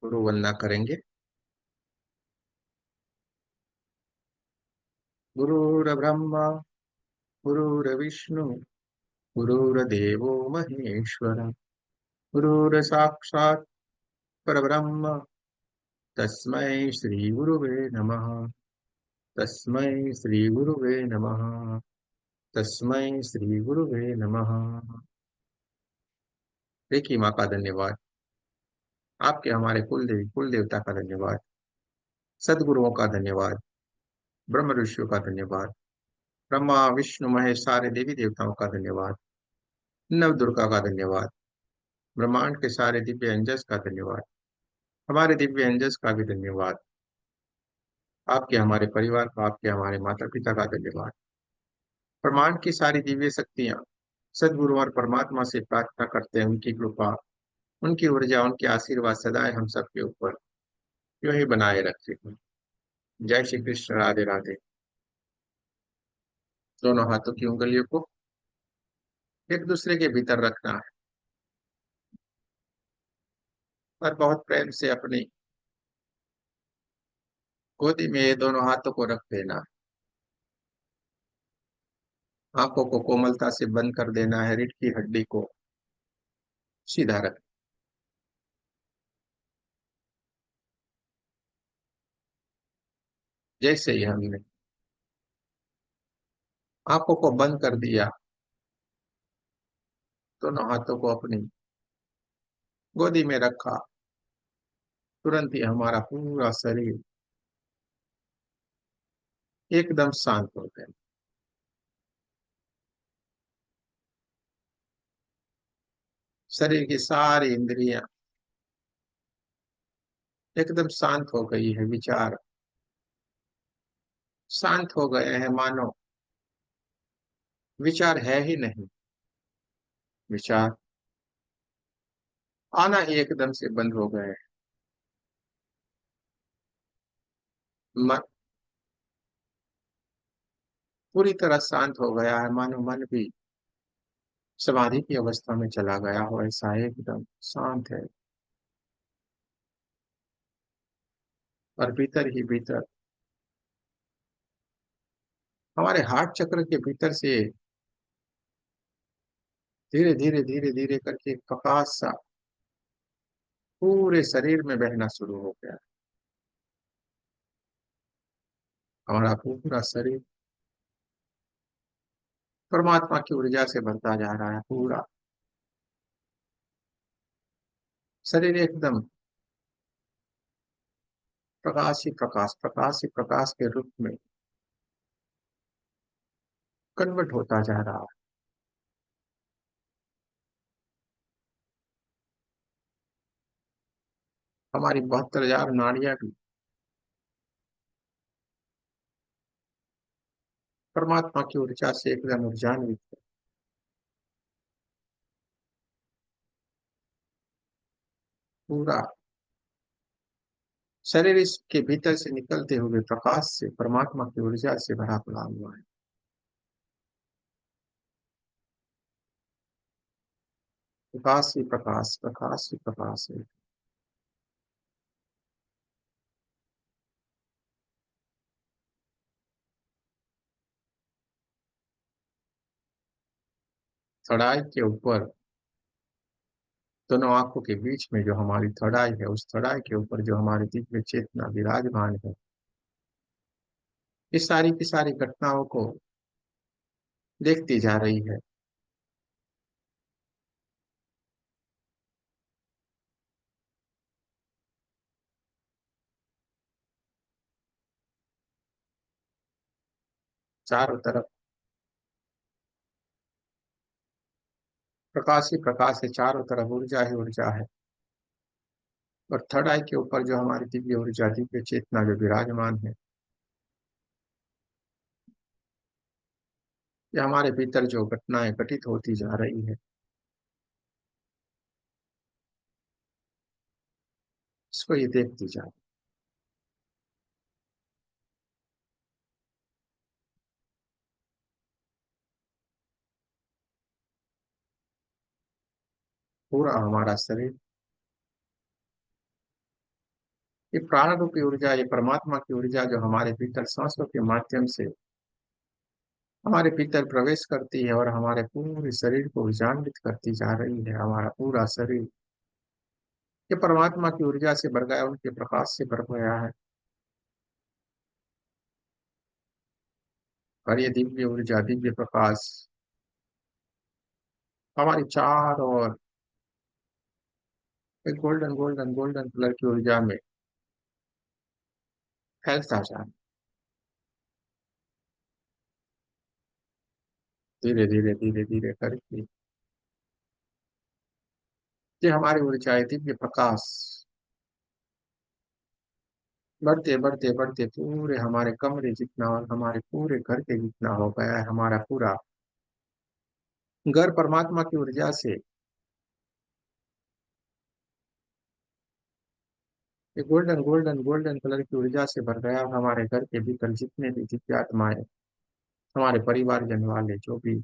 गुरु वंदना करेंगे। गुरुर्ब्रह्मा गुरुर्विष्णु गुरुर्देवो महेश्वर गुरुर्साक्षात् परब्रह्म तस्मै श्री गुरुवे नमः। तस्मै श्री गुरुवे नमः। तस्मै श्री गुरुवे नमः। देखिए माँ का धन्यवाद, आपके हमारे कुल देवता का धन्यवाद, सदगुरुओं का धन्यवाद, ब्रह्म ऋषियों का धन्यवाद, ब्रह्मा विष्णु महेश सारे देवी देवताओं का धन्यवाद, नव दुर्गा का धन्यवाद, ब्रह्मांड के सारे दिव्य अंजस का धन्यवाद, हमारे दिव्य अंजस का भी धन्यवाद, आपके हमारे परिवार का, आपके हमारे माता पिता का धन्यवाद। ब्रह्मांड की सारी दिव्य शक्तियां सदगुरु और परमात्मा से प्रार्थना करते हैं, उनकी कृपा, उनकी ऊर्जा, उनके आशीर्वाद सदाएं हम सबके ऊपर यूं ही बनाए रखे। जय श्री कृष्ण, राधे राधे। दोनों हाथों की उंगलियों को एक दूसरे के भीतर रखना है और बहुत प्रेम से अपनी गोदी में ये दोनों हाथों को रख देना है। आंखों को कोमलता से बंद कर देना है, रीढ़ की हड्डी को सीधा रख। जैसे ही हमने आंखों को बंद कर दिया, दोनों हाथों को अपनी गोदी में रखा, तुरंत ही हमारा पूरा शरीर एकदम शांत हो गया। शरीर की सारी इंद्रियां एकदम शांत हो गई है, विचार शांत हो गए हैं, मानो विचार है ही नहीं। विचार आना ही एकदम से बंद हो गए हैं। मन पूरी तरह शांत हो गया है, मानो मन भी समाधि की अवस्था में चला गया हो, ऐसा एकदम शांत है। और भीतर ही भीतर हमारे हार्ट चक्र के भीतर से धीरे धीरे धीरे धीरे करके एक प्रकाश सा पूरे शरीर में बहना शुरू हो गया। हमारा पूरा शरीर परमात्मा की ऊर्जा से भरता जा रहा है। पूरा शरीर एकदम प्रकाश ही प्रकाश, प्रकाश ही प्रकाश के रूप में कन्वर्ट होता जा रहा है। हमारी 72,000 नाड़ियां भी परमात्मा की ऊर्जा से एकदम ऊर्जान्वित है। पूरा शरीर इसके भीतर से निकलते हुए प्रकाश से, परमात्मा की ऊर्जा से भरा पड़ा हुआ है। प्रकाश ही प्रकाश, प्रकाश ही प्रकाश है। चढ़ाई के ऊपर दोनों आंखों के बीच में जो हमारी थड़ाई है, उस थड़ाई के ऊपर जो हमारी दिव्य चेतना विराजमान है, इस सारी की सारी घटनाओं को देखती जा रही है। चारों तरफ प्रकाश ही प्रकाश है, चारों तरफ ऊर्जा ही ऊर्जा है। और थर्ड आई के ऊपर जो हमारी दिव्य ऊर्जा, दिव्य चेतना जो विराजमान है, ये हमारे भीतर जो घटनाएं घटित होती जा रही है, इसको ये देखती जा रही है। पूरा हमारा शरीर ये प्राण रूपी ऊर्जा, ये परमात्मा की ऊर्जा जो हमारे भीतर सांसों के माध्यम से हमारे भीतर प्रवेश करती है और हमारे पूरे शरीर को ऊर्जान्वित करती जा रही है। हमारा पूरा शरीर ये परमात्मा की ऊर्जा से भर गया, उनके प्रकाश से भर गया है। और ये दिव्य ऊर्जा, दिव्य प्रकाश हमारी चार और एक गोल्डन गोल्डन गोल्डन कलर की ऊर्जा में फैलता जा रहा है। धीरे धीरे धीरे धीरे करके ये हमारी ऊर्जा है, दिव्य प्रकाश बढ़ते बढ़ते बढ़ते पूरे हमारे कमरे जितना और हमारे पूरे घर के जितना हो गया है। हमारा पूरा घर परमात्मा की ऊर्जा से, ये गोल्डन गोल्डन गोल्डन कलर की ऊर्जा से भर गया। और हमारे घर के भीतर जितने भी दिव्य आत्माएं, हमारे परिवारजन वाले जो भी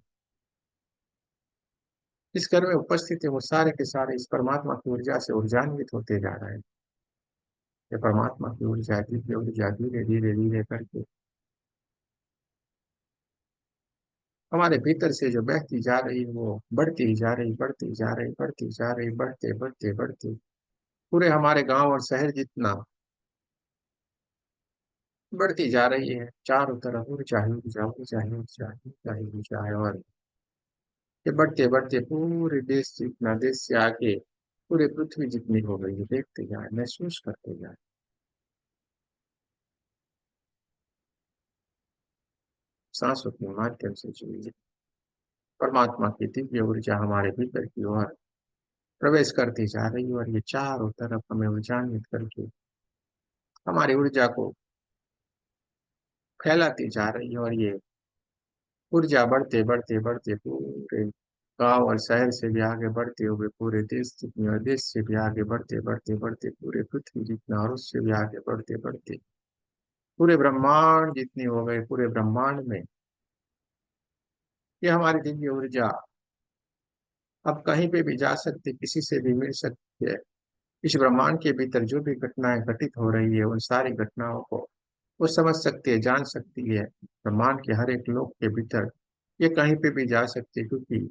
इस घर में उपस्थित है, वो सारे के सारे इस परमात्मा की ऊर्जा से ऊर्जान्वित होते जा रहे हैं। ये परमात्मा की ऊर्जा, दिव्य ऊर्जा धीरे धीरे धीरे करके हमारे भीतर से जो बहती जा रही है, वो बढ़ती जा रही, बढ़ती जा रही, बढ़ती जा रही, बढ़ते बढ़ते बढ़ते पूरे हमारे गांव और शहर जितना बढ़ती जा रही है। चारों तरफ ऊर्जा ही ऊर्जा, ऊर्जा ही ऊर्जा, ऊर्जा ही ऊर्जा है। और ये बढ़ते बढ़ते पूरे देश जितना, देश से आगे पूरे पृथ्वी जितनी हो गई है, देखते जाए, महसूस करते जाए। सांसों के माध्यम से जुड़ी है परमात्मा की दिव्य ऊर्जा हमारे भीतर की ओर प्रवेश करती जा रही है। और ये चारों तरफ हमें ऊर्जान्वित करके हमारी ऊर्जा को फैलाती जा रही है। और ये ऊर्जा बढ़ते बढ़ते बढ़ते पूरे गांव और शहर से भी आगे बढ़ते हुए पूरे देश जितनी, और देश से भी आगे बढ़ते बढ़ते बढ़ते पूरे पृथ्वी जितना, और उससे भी आगे बढ़ते बढ़ते पूरे ब्रह्मांड जितनी हो गए। पूरे ब्रह्मांड में ये हमारी दिव्य ऊर्जा अब कहीं पे भी जा सकती, किसी से भी मिल सकती है। इस ब्रह्मांड के भीतर जो भी घटनाएं घटित हो रही है, उन सारी घटनाओं को वो समझ सकती है, जान सकती है। ब्रह्मांड के हर एक लोक के भीतर ये कहीं पे भी जा सकती है, क्योंकि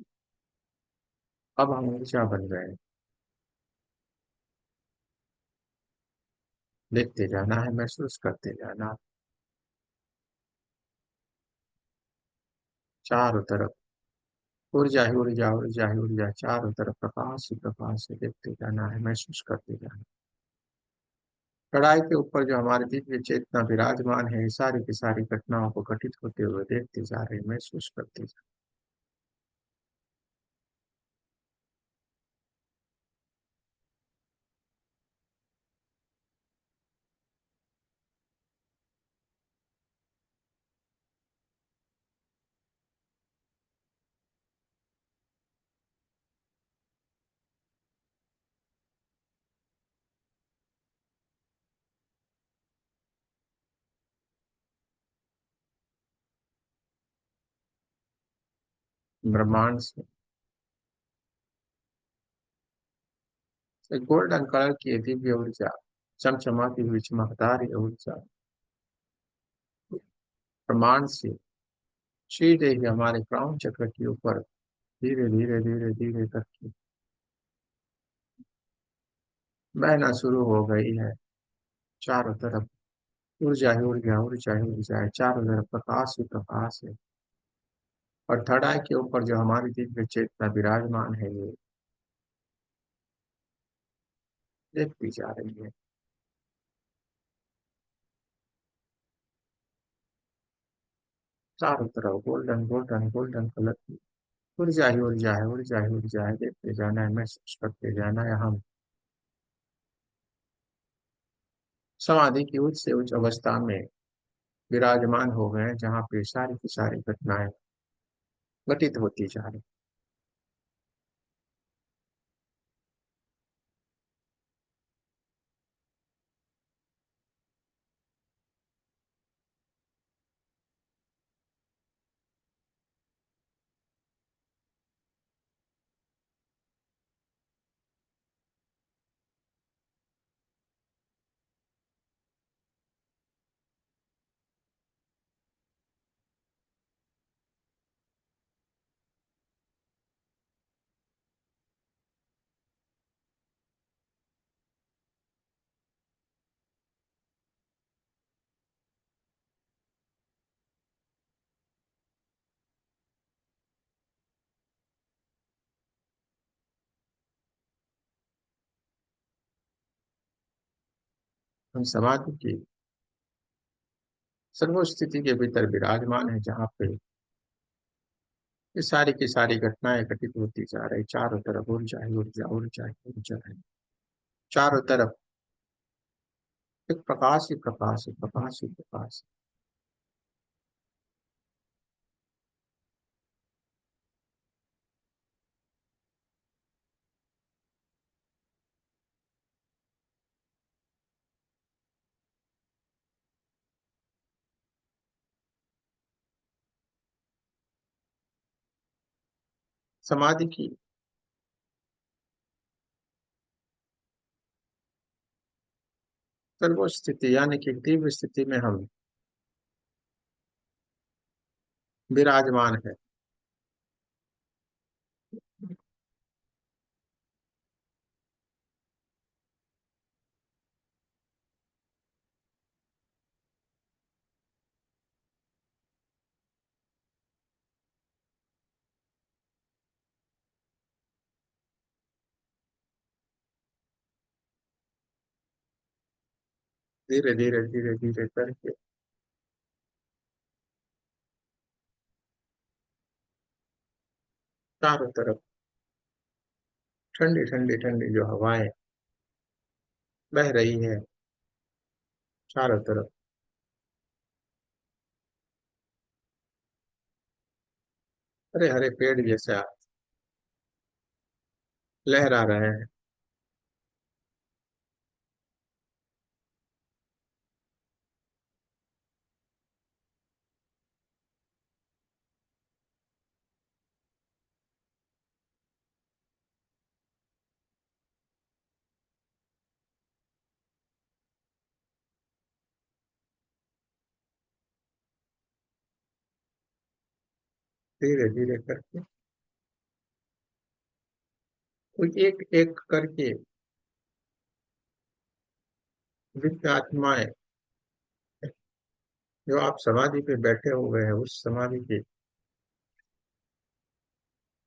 अब हम ऊर्जा बन गए हैं। देखते जाना है, महसूस करते जाना। चारों तरफ ऊर्जा ही ऊर्जा, ऊर्जा ही ऊर्जा, चारों तरफ प्रकाश ही प्रकाश है। देखते जाना है, महसूस करते जाना। कढ़ाई के ऊपर जो हमारी दिव्य चेतना विराजमान है, ये सारी की सारी घटनाओं को घटित होते हुए देखते जा रहे हैं, महसूस करते जा रहे हैं। ब्रह्मांड से एक गोल्डन कलर की ये दिव्य ऊर्जा, चमचमाती हुई चमकदार ये ऊर्जा ब्रह्मांड से सीधे ही हमारे क्राउन चक्र के ऊपर धीरे धीरे धीरे धीरे करके बहना शुरू हो गई है। चारों तरफ ऊर्जा ही ऊर्जा, ऊर्जा ही ऊर्जा है। चारों तरफ प्रकाश ही प्रकाश है। और थर्ड आई के ऊपर जो हमारी दिव्य चेतना विराजमान है, ये देखती जा रही है। चारों तरफ गोल्डन गोल्डन गोल्डन कलर की ऊर्जा ही ऊर्जा है, ऊर्जा ही ऊर्जा है। देखते जाना है, महसूस करते जाना है। हम समाधि की उच्च से उच्च अवस्था में विराजमान हो गए हैं, जहाँ पे सारी की सारी घटनाएं घटित होती जा रही। हम समाधि की सर्वस्थिति के भीतर विराजमान है, जहाँ पे ये सारी की सारी घटनाएं घटित होती जा रही, चारों तरफ ऊर्जा ही ऊर्जा, ऊर्जा ही ऊर्जा है। चारों तरफ एक प्रकाश ही प्रकाश है, प्रकाश ही प्रकाश है। समाधि की सर्व स्थिति यानी कि दिव्य स्थिति में हम विराजमान है। धीरे धीरे धीरे धीरे करके चारों तरफ ठंडी ठंडी ठंडी जो हवाएं बह रही है चारों तरफ, हरे हरे पेड़ जैसा लहरा रहे हैं। धीरे धीरे करके कोई एक एक करके दिव्य आत्माएं जो आप समाधि पे बैठे हुए हैं, उस समाधि की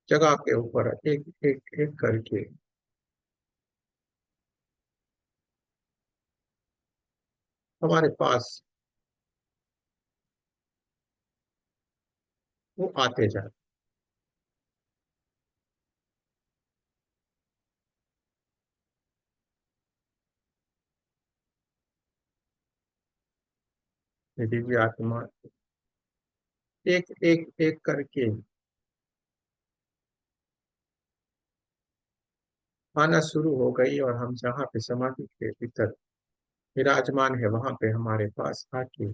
जगह के ऊपर एक एक एक करके हमारे पास वो आते जाते। ये दिव्य आत्मा एक एक एक करके आना शुरू हो गई, और हम जहाँ पे समाधि के भीतर विराजमान है वहां पे हमारे पास आके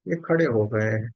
ये खड़े हो गए हैं।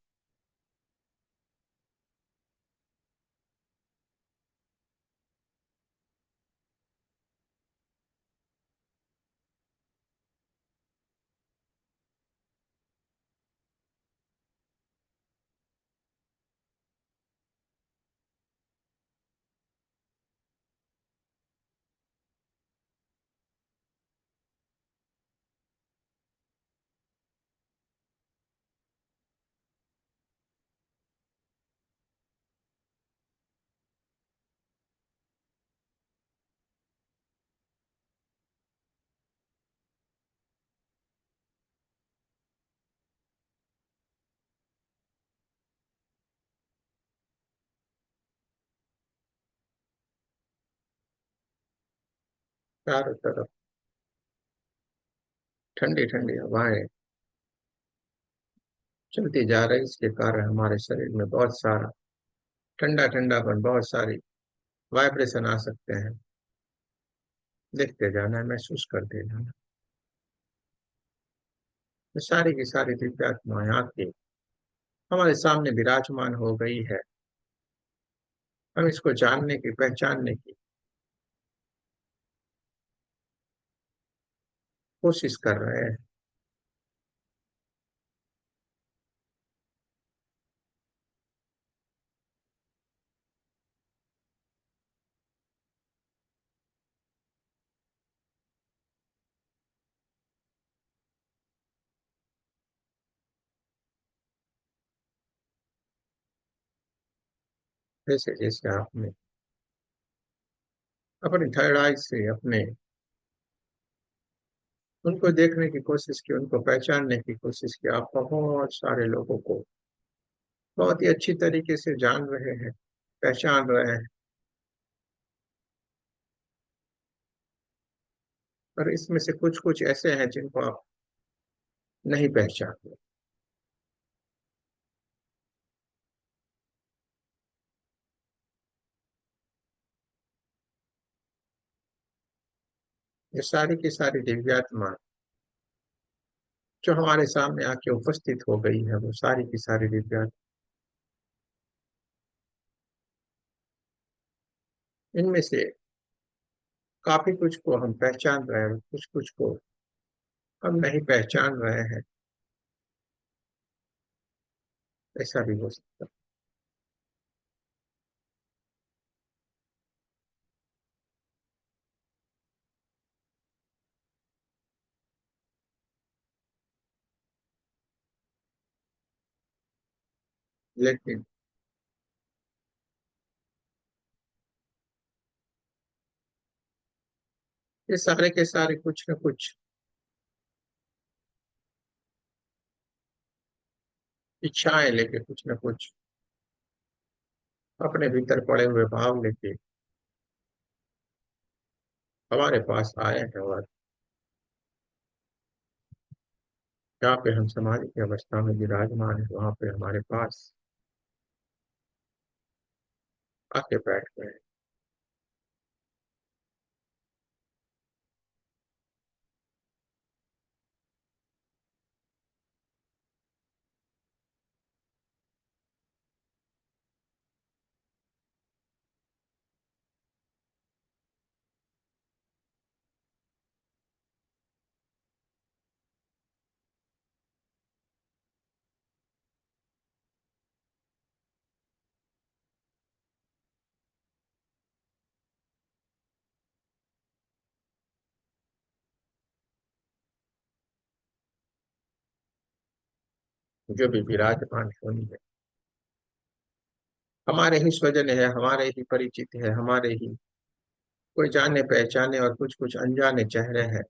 चारों तरफ ठंडी ठंडी हवाएं चलती जा रही, इसके कारण हमारे शरीर में बहुत सारा ठंडा ठंडापन, बहुत सारी वाइब्रेशन आ सकते हैं। देखते जाना है, महसूस करते जाना। तो सारी की सारी दिव्यात्माएं आके हमारे सामने विराजमान हो गई है। हम इसको जानने की, पहचानने की कोशिश कर रहे हैं। जैसे जैसे आपने अपनी थर्ड आई से अपने उनको देखने की कोशिश की, उनको पहचानने की कोशिश की। आप बहुत सारे लोगों को बहुत ही अच्छी तरीके से जान रहे हैं, पहचान रहे हैं, पर इसमें से कुछ कुछ ऐसे हैं जिनको आप नहीं पहचानते। ये सारी की सारी दिव्यात्मा जो हमारे सामने आके उपस्थित हो गई है, वो सारी की सारी दिव्यात्मा, इनमें से काफी कुछ को हम पहचान रहे हैं, कुछ कुछ को हम नहीं पहचान रहे हैं। ऐसा भी हो सकता है। लेकिन ये सारे के सारे कुछ न कुछ इच्छाएं लेके, कुछ न कुछ अपने भीतर पड़े हुए भाव लेके हमारे पास आए हैं, और जहाँ पे हम समाधि की अवस्था में विराजमान है, वहां पे हमारे पास आके बैठ गए हैं। जो भी विराजमान होनी है, हमारे ही स्वजन है, हमारे ही परिचित है, हमारे ही कोई जाने पहचाने और कुछ कुछ अनजाने चेहरे हैं।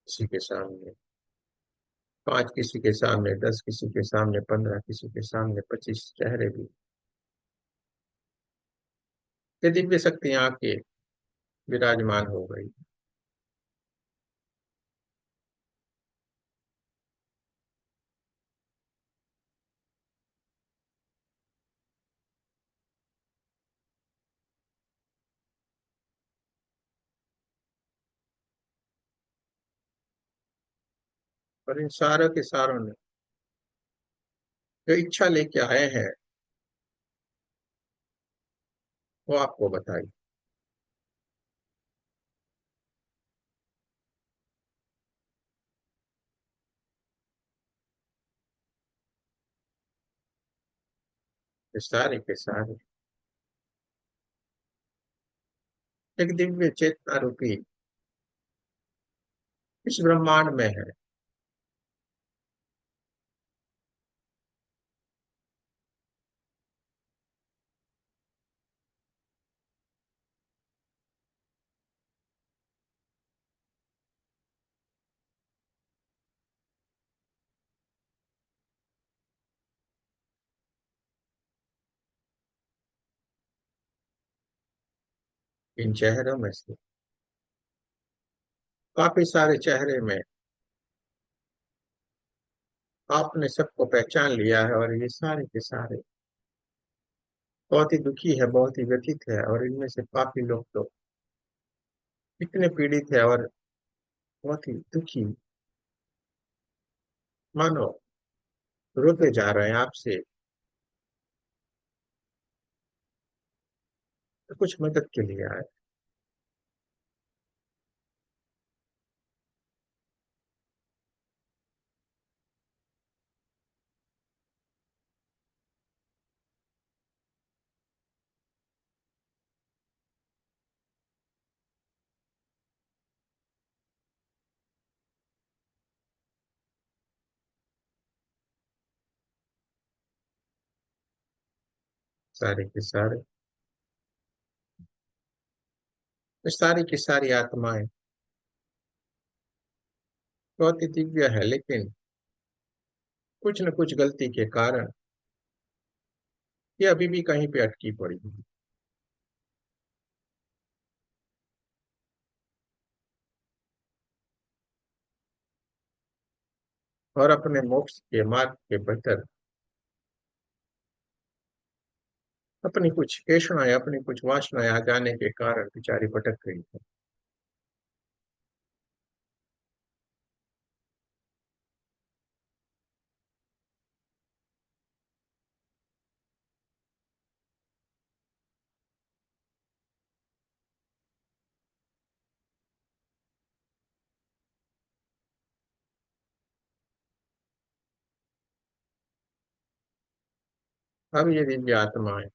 किसी के सामने पांच, किसी के सामने 10, किसी के सामने 15, किसी के सामने 25 चेहरे भी, ये दिव्य शक्तियां आके विराजमान हो गई। और इन सारों के सारों ने जो इच्छा लेके आए हैं, वो आपको बताई। ये सारे के सारे एक दिव्य चेतना रूपी इस ब्रह्मांड में है। इन चेहरों में से काफी सारे चेहरे में आपने सबको पहचान लिया है, और ये सारे के सारे बहुत ही दुखी है, बहुत ही व्यथित है, और इनमें से काफी लोग तो इतने पीड़ित है और बहुत ही दुखी, मानो रोते जा रहे हैं आपसे कुछ मदद के लिए आए। सारे के सारे इस सारी की सारी आत्माएं बहुत ही दिव्य है, लेकिन कुछ न कुछ गलती के कारण ये अभी भी कहीं पे अटकी पड़ी है और अपने मोक्ष के मार्ग के भीतर अपनी कुछ ऐषणाएं, अपनी कुछ वासनाएं आ जाने के कारण बेचारी भटक गई है। अब ये दिव्य आत्माएं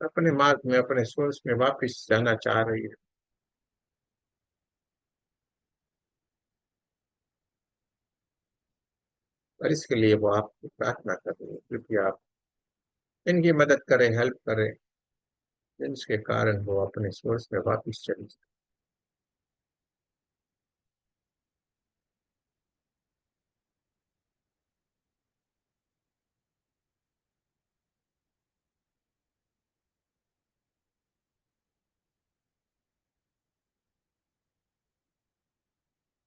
अपने मार्ग में, अपने सोर्स में वापस जाना चाह रही है, और इसके लिए वो आपकी प्रार्थना कर रही है, कृपया आप इनकी मदद करें, हेल्प करें, जिसके कारण वो अपने सोर्स में वापस चली जाए।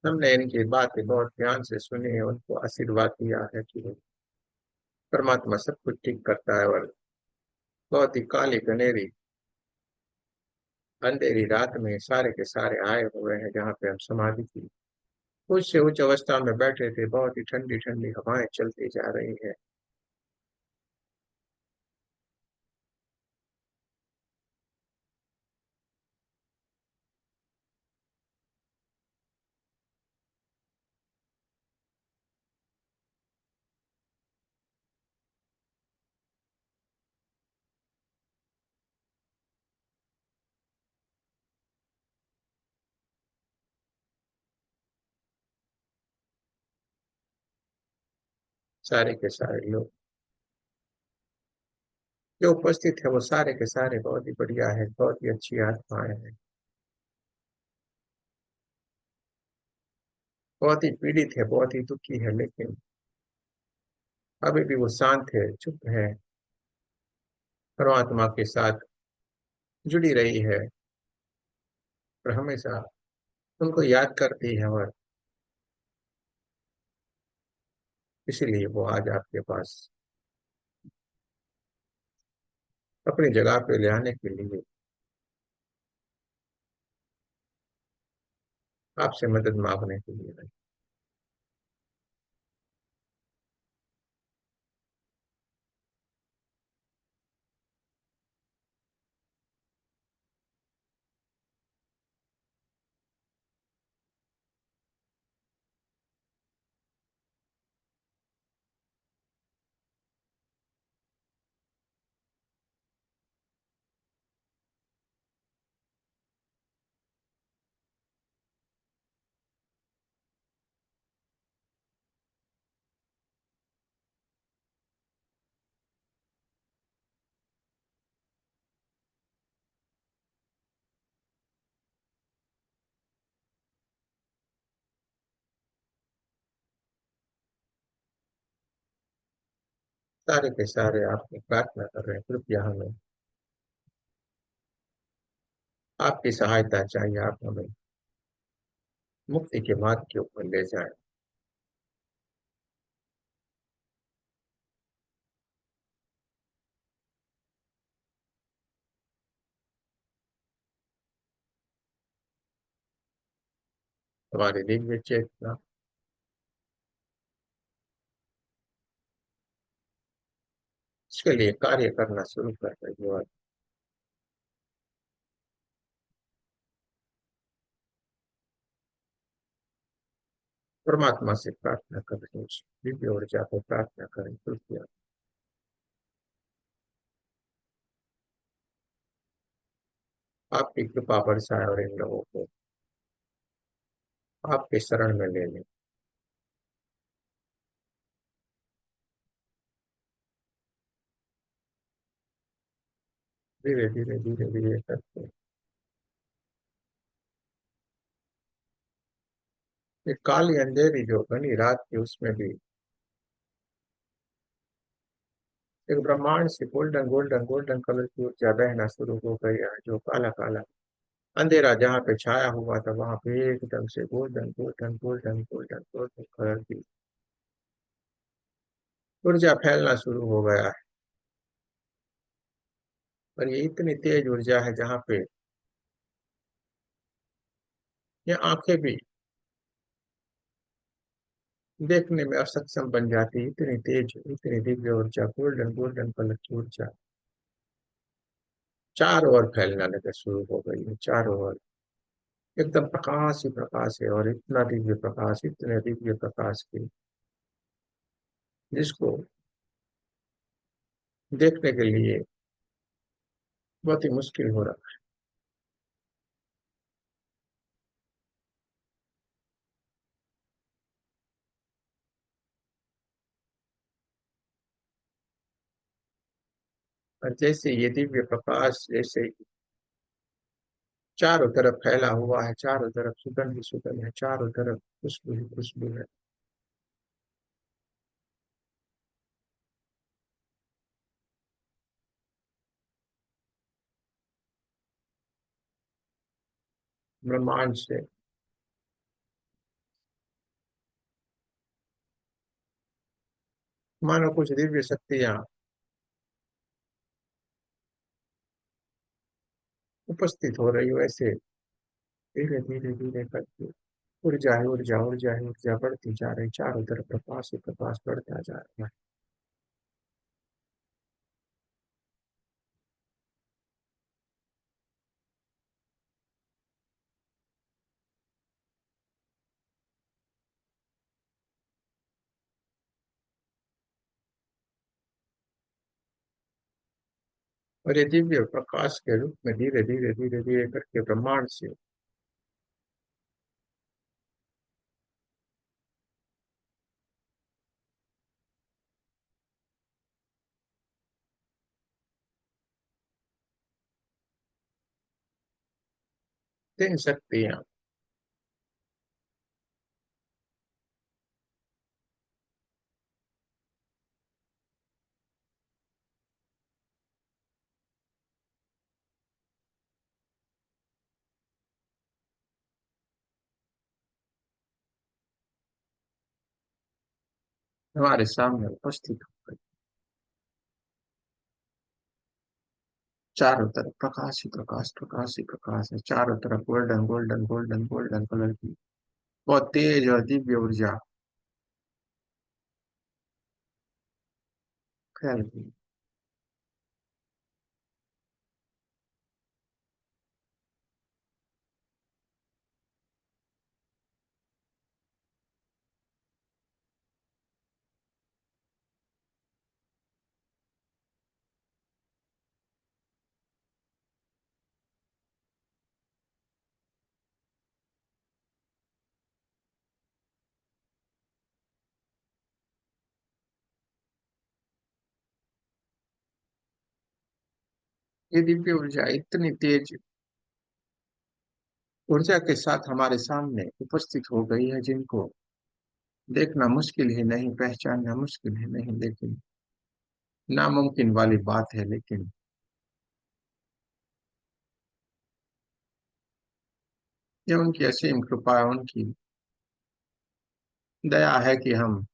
हमने इनकी बातें बहुत ध्यान से सुनी है, उनको आशीर्वाद दिया है कि परमात्मा सब कुछ ठीक करता है, और बहुत ही काली घनेरी अंधेरी रात में सारे के सारे आए हुए हैं जहाँ पे हम समाधि की उच्च से उच्च अवस्था में बैठे थे। बहुत ही ठंडी ठंडी हवाएं चलती जा रही है। सारे के सारे लोग जो उपस्थित है वो सारे के सारे बहुत ही बढ़िया है, बहुत ही अच्छी आत्माएं हैं, बहुत ही पीड़ित है, बहुत ही दुखी है, लेकिन अभी भी वो शांत है, चुप है, परमात्मा के साथ जुड़ी रही है, और हमेशा उनको याद करती है, और इसीलिए वो आज आपके पास अपनी जगह पे ले आने के लिए आपसे मदद मांगने के लिए आई। सारे के सारे आपकी प्रार्थना कर रहे हैं, कृपया हमें आपकी सहायता चाहिए, आप हमें मुक्ति के मार्ग के ऊपर ले जाएं। हमारी दिव्य चेतना इसके लिए कार्य करना शुरू कर रही है, और परमात्मा से प्रार्थना कर रही है, उस दिव्य ऊर्जा को प्रार्थना करें, कृपया आपकी कृपा बरसाए और इन लोगों को आपके शरण में ले लें। धीरे धीरे धीरे धीरे करके एक काली अंधेरी जो घनी रात थी उसमें भी एक ब्रह्मांड से गोल्डन गोल्डन गोल्डन कलर की ऊर्जा बहना शुरू हो गई है, जो काला काला अंधेरा जहाँ पे छाया हुआ था वहां पे एकदम से golden golden golden golden golden colour की ऊर्जा फैलना शुरू हो गया है। और ये इतनी तेज ऊर्जा है जहाँ पे ये आंखें भी देखने में असक्षम बन जाती है, इतनी तेज इतनी दिव्य ऊर्जा गोल्डन गोल्डन कलर की ऊर्जा चारों ओर फैलना लगे शुरू हो गई है, चारों ओर एकदम प्रकाश ही प्रकाश है, और इतना दिव्य प्रकाश इतने दिव्य प्रकाश की जिसको देखने के लिए बहुत ही मुश्किल हो रहा है। और जैसे ये दिव्य प्रकाश जैसे चारों तरफ फैला हुआ है, चारों तरफ सुगंध ही सुगंध है, चारों तरफ खुशबू ही खुशबू है। ब्रह्मांड से मानो कुछ दिव्य शक्तियां उपस्थित हो रही हो ऐसे, धीरे धीरे धीरे करके ऊर्जा है ऊर्जा ऊर्जा है ऊर्जा बढ़ती जा रही, चारों तरफ प्रकाश ही प्रकाश बढ़ता जा रहा है। और ये दिव्य प्रकाश के रूप में धीरे धीरे धीरे धीरे करके ब्रह्मांड से तीन शक्तियां हमारे सामने उपस्थित हो गई, चारों तरफ प्रकाश ही प्रकाश प्रकाश ही प्रकाश है, चारों तरफ golden golden golden golden colour की बहुत तेज और दिव्य ऊर्जा फैल गई। ये दिव्य ऊर्जा इतनी तेज ऊर्जा के साथ हमारे सामने उपस्थित हो गई है जिनको देखना मुश्किल ही नहीं, पहचानना मुश्किल ही नहीं, लेकिन नामुमकिन वाली बात है। लेकिन ये उनकी असीम कृपा है, उनकी दया है कि हम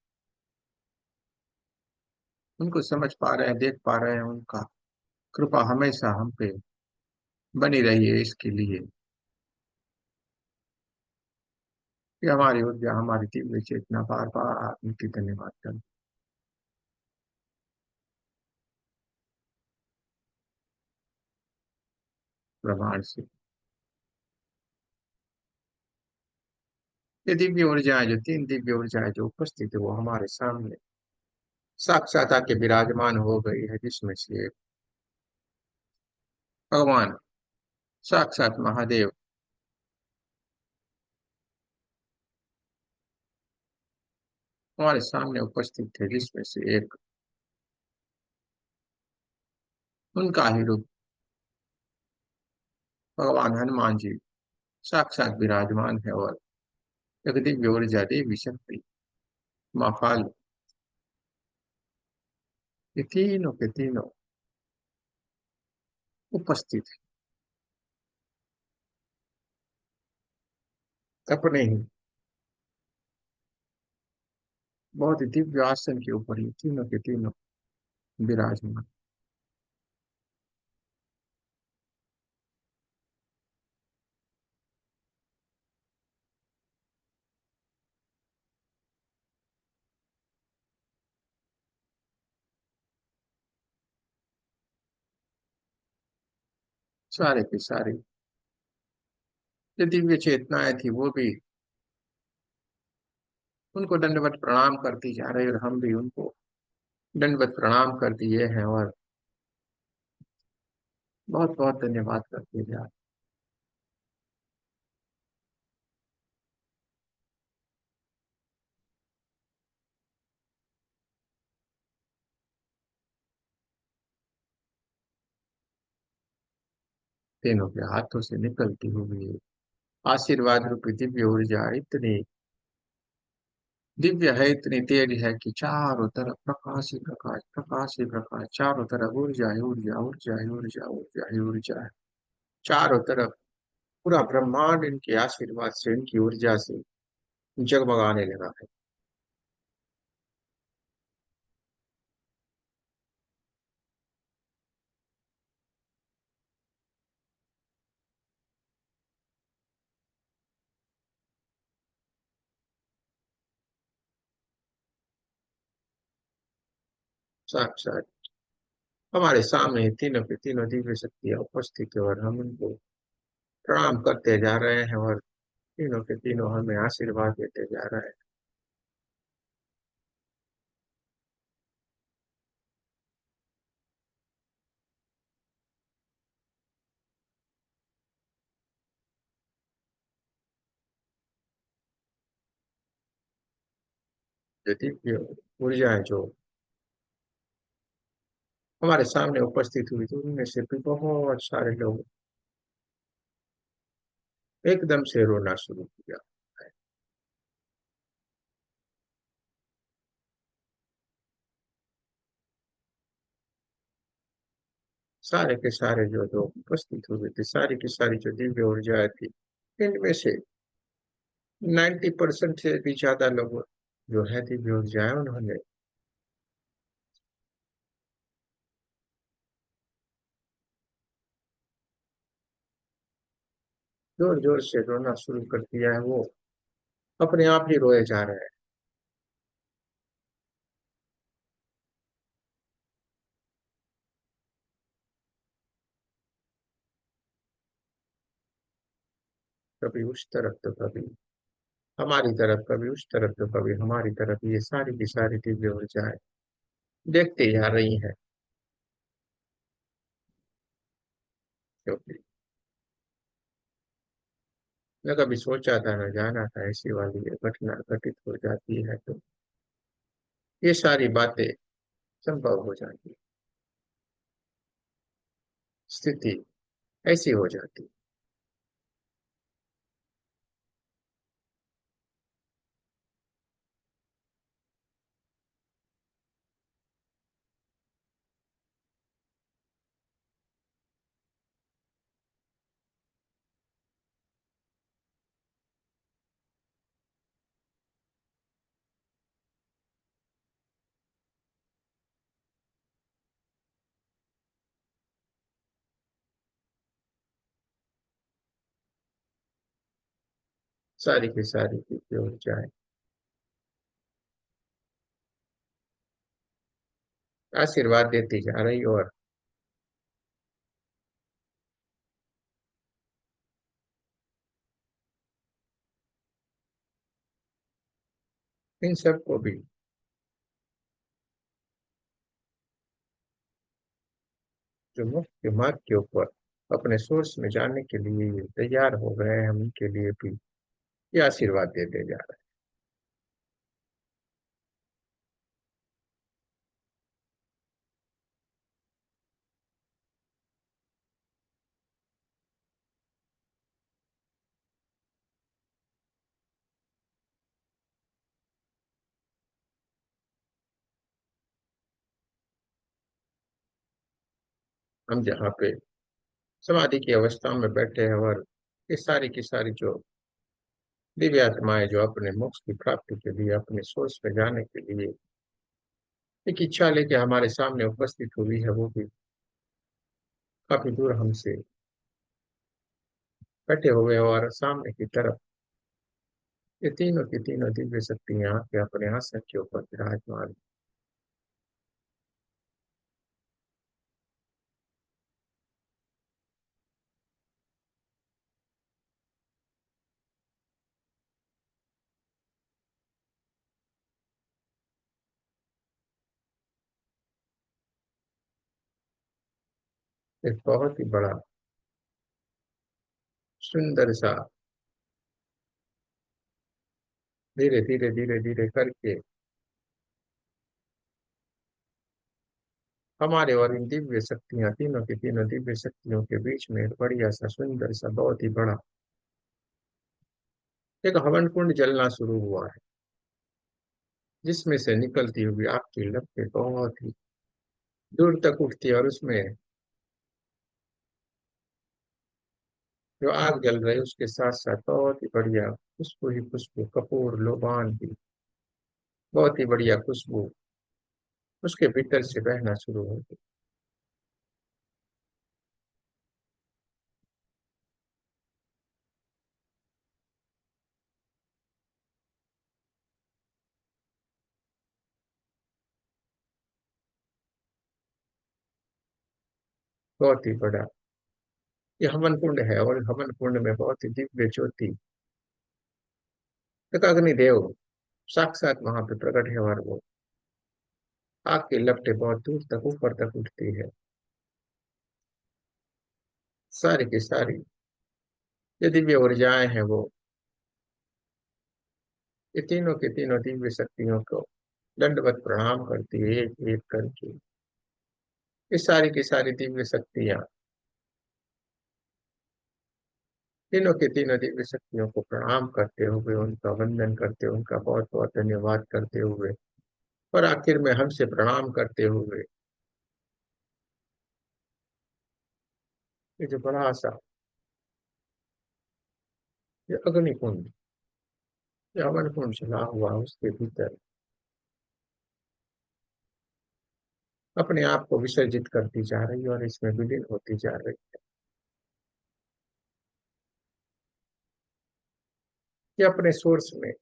उनको समझ पा रहे हैं, देख पा रहे हैं। उनका कृपा हमेशा हम पे बनी रही है, इसके लिए कि हमारी ऊर्जा हमारी दिव्य चेतना बार बार उनकी धन्यवाद करें। प्रमाण से ये दिव्य ऊर्जाएं जो तीन दिव्य ऊर्जाएं जो उपस्थित है वो हमारे सामने साक्षात आके विराजमान हो गई है, जिसमें से एक भगवान साक्षात महादेव हमारे सामने उपस्थित थे, जिसमें से एक उनका ही रूप भगवान हनुमान जी साक्षात विराजमान है और एक दिव्य ऊर्जा देवी शक्ति माँ काली, ये तीनों के तीनों उपस्थित है अपने ही बहुत ही दिव्य आसन के ऊपर, ये तीनों के तीनों विराजमान। सारे की सारी जो दिव्य चेतनाएं थी वो भी उनको दंडवत प्रणाम करती जा रही, और हम भी उनको दंडवत प्रणाम कर दिए हैं और बहुत बहुत धन्यवाद करते जा रहे। तीनों के हाथों से निकलती हुई आशीर्वाद रूपी दिव्य ऊर्जा इतनी दिव्य है, इतनी तेज है कि चारों तरफ प्रकाश ही प्रकाश, प्रकाश ही प्रकाश, चारों तरफ ऊर्जा ही ऊर्जा, ऊर्जा ही ऊर्जा, ऊर्जा ही ऊर्जा है। चारों तरफ पूरा ब्रह्मांड इनके आशीर्वाद से, इनकी ऊर्जा से जगमगाने लगा है। साक्षात हमारे सामने ये तीनों के तीनों दिव्य शक्तियां उपस्थित है, और हम उनको प्रणाम करते जा रहे हैं, और तीनों के तीनों हमें आशीर्वाद देते जा रहे हैं। जो दिव्य ऊर्जाएं जो हमारे सामने उपस्थित हुई थी, उनमें से भी बहुत सारे लोग एकदम से रोना शुरू किया। सारे के सारे जो लोग उपस्थित हुए थे, सारी की सारी जो दिव्य ऊर्जाएं थी, इनमें से 90% से भी ज्यादा लोग जो है दिव्य ऊर्जाएं, उन्होंने जोर जोर से रोना शुरू कर दिया है। वो अपने आप ही रोए जा रहे हैं। कभी उस तरफ तो कभी हमारी तरफ, कभी उस तरफ तो कभी हमारी तरफ, ये सारी की सारी दिव्य ऊर्जाएं देखते जा रही हैं। क्योंकि न कभी सोचा था, न जाना था ऐसी वाली ये घटना घटित हो जाती है, तो ये सारी बातें संभव हो जाती, स्थिति ऐसी हो जाती। सारी की सारी दिव्य ऊर्जाएं आशीर्वाद देती जा रही, और इन सबको भी जो मुख्य मार्ग के ऊपर अपने सोर्स में जाने के लिए ये तैयार हो गए हैं, हम उनके लिए भी ये आशीर्वाद देते जा रहे हम जहाँ पे समाधि की अवस्था में बैठे हैं, और ये सारी की सारी जो दिव्य आत्माएं जो अपने मोक्ष की प्राप्ति के लिए, अपने सोर्स पे जाने के लिए एक इच्छा लेके हमारे सामने उपस्थित हुई है, वो भी काफी दूर हमसे बैठे हुए हैं, और सामने की तरफ ये तीनों की तीनों दिव्य शक्तियां आके अपने आसन के ऊपर विराजमान। एक बहुत ही बड़ा सुंदर सा, धीरे धीरे धीरे धीरे करके हमारे और इन दिव्य शक्तियां, तीनों की तीनों दिव्य शक्तियों के बीच में एक बढ़िया सा, सुंदर सा, बहुत ही बड़ा एक हवन कुंड जलना शुरू हुआ है, जिसमें से निकलती हुई आग की लपटें बहुत ही दूर तक उठती है, और उसमें जो आग जल रही है उसके साथ साथ बहुत ही बढ़िया खुशबू ही खुशबू, कपूर लोबान की बहुत ही बढ़िया खुशबू उसके भीतर से बहना शुरू हो गई। बहुत ही बड़ा ये हवन कुंड है, और हवन कुंड में बहुत ही दिव्य ज्योति, एक अग्निदेव साक्षात वहां पे प्रकट है, और वो आग की लपटें बहुत दूर तक ऊपर तक उठती है। सारी की सारी ये दिव्य ऊर्जाएं हैं, वो ये तीनों की तीनों दिव्य शक्तियों को दंडवत प्रणाम करती है, एक एक करके। ये सारी की सारी दिव्य शक्तियां तीनों की तीनों दिव्य शक्तियों को प्रणाम करते हुए, उनका वंदन करते हुए, उनका बहुत बहुत धन्यवाद करते हुए, और आखिर में हमसे प्रणाम करते हुए ये जो बड़ा सा ये अग्नि कुंड, ये हवन कुंड चला हुआ उसके भीतर अपने आप को विसर्जित करती जा रही है, और इसमें विलीन होती जा रही है। ये अपने सोर्स में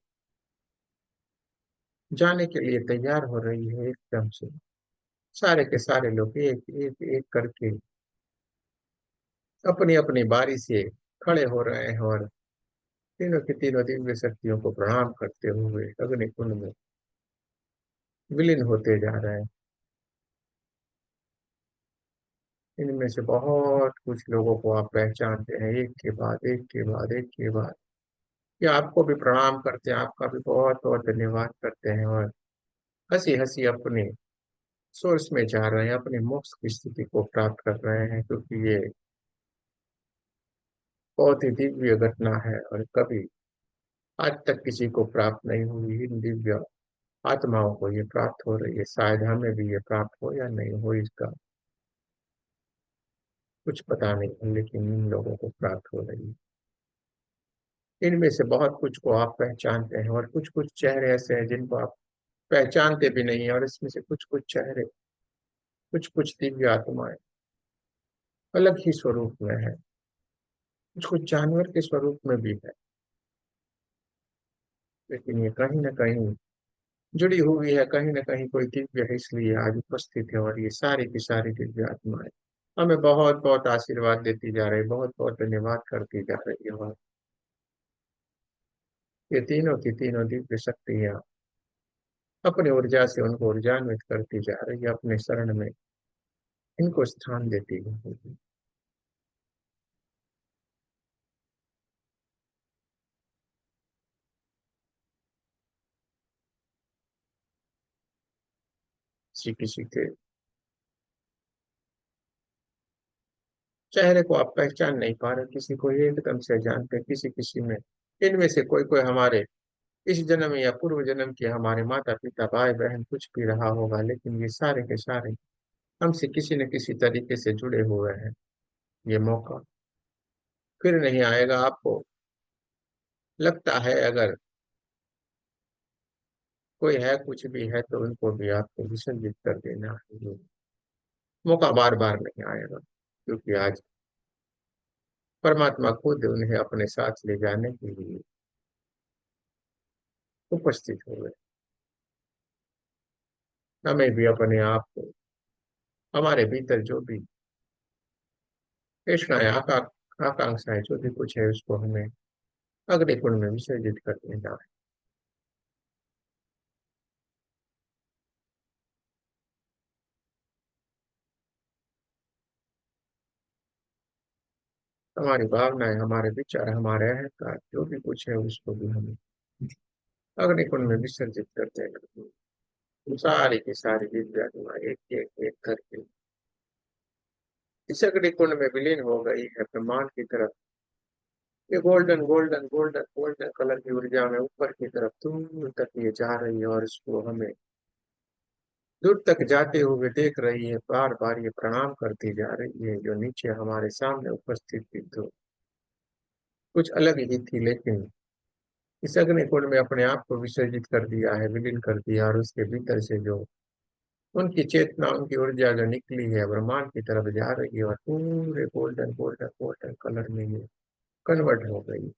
जाने के लिए तैयार हो रही है एकदम से। सारे के सारे लोग एक एक एक करके अपनी अपनी बारी से खड़े हो रहे हैं, और तीनों की तीनों दिव्य शक्तियों को प्रणाम करते हुए अग्नि कुंड में विलीन होते जा रहे हैं। इनमें से बहुत कुछ लोगों को आप पहचानते हैं, एक के बाद एक के बाद एक के बाद ये आपको भी प्रणाम करते हैं, आपका भी बहुत बहुत धन्यवाद करते हैं, और हंसी हंसी अपने सोर्स में जा रहे हैं, अपने मोक्ष की स्थिति को प्राप्त कर रहे हैं, क्योंकि ये बहुत ही दिव्य घटना है, और कभी आज तक किसी को प्राप्त नहीं हुई। इन दिव्य आत्माओं को ये प्राप्त हो रही है, शायद हमें भी ये प्राप्त हो या नहीं हो, इसका कुछ पता नहीं, लेकिन इन लोगों को प्राप्त हो रही है। इनमें से बहुत कुछ को आप पहचानते हैं, और कुछ कुछ चेहरे ऐसे हैं जिनको आप पहचानते भी नहीं है, और इसमें से कुछ कुछ चेहरे, कुछ कुछ दिव्य आत्माएं अलग ही स्वरूप में है, कुछ कुछ जानवर के स्वरूप में भी है, लेकिन ये कहीं ना कहीं जुड़ी हुई है, कहीं ना कहीं कोई दिव्य है, इसलिए आज उपस्थित है, और ये सारी की सारी दिव्य आत्माएं हमें बहुत बहुत आशीर्वाद देती जा रही है, बहुत बहुत धन्यवाद करती जा रही है, और ये तीनों की तीनों दिव्य शक्तियां अपनी ऊर्जा से उनको ऊर्जान्वित करती जा रही है, अपने शरण में इनको स्थान देती है। किसी किसी के चेहरे को आप पहचान नहीं पा रहे, किसी को एकदम से जानते हैं, किसी किसी में इनमें से कोई कोई हमारे इस जन्म या पूर्व जन्म के हमारे माता पिता भाई बहन कुछ भी रहा होगा, लेकिन ये सारे के सारे हमसे किसी न किसी तरीके से जुड़े हुए हैं। ये मौका फिर नहीं आएगा। आपको लगता है अगर कोई है, कुछ भी है, तो उनको भी आपको विसर्जित कर देना है। ये मौका बार बार नहीं आएगा, क्योंकि आज परमात्मा खुद उन्हें अपने साथ ले जाने के लिए उपस्थित हुए। हमें भी अपने आप को, हमारे भीतर जो भी तृष्णाएं, आकांक्षाएं, जो भी कुछ है, उसको हमें अगले कुंड में विसर्जित कर देना है। हमारी भावनाएं, हमारे विचार, हमारे अहंकार, जो भी कुछ है, उसको भी हमें अग्नि कुंड में विसर्जित कर देना। वो सारी की सारी विद्या तुम्हारी एक एक एक करके इस अग्नि कुंड में विलीन हो गई है, ब्रह्मांड की तरफ। ये golden golden golden golden colour की ऊर्जा में ऊपर की तरफ दूर तक ये जा रही है, और इसको हमें दूर तक जाते हुए देख रही है। बार बार ये प्रणाम करती जा रही है। जो नीचे हमारे सामने उपस्थित थी, तो कुछ अलग ही थी, लेकिन इस अग्नि कुंड में अपने आप को विसर्जित कर दिया है, विलीन कर दिया, और उसके भीतर से जो उनकी चेतना, उनकी ऊर्जा जो निकली है, ब्रह्मांड की तरफ जा रही है, और पूरे गोल्डन गोल्डन गोल्डन कलर में ये कन्वर्ट हो गई।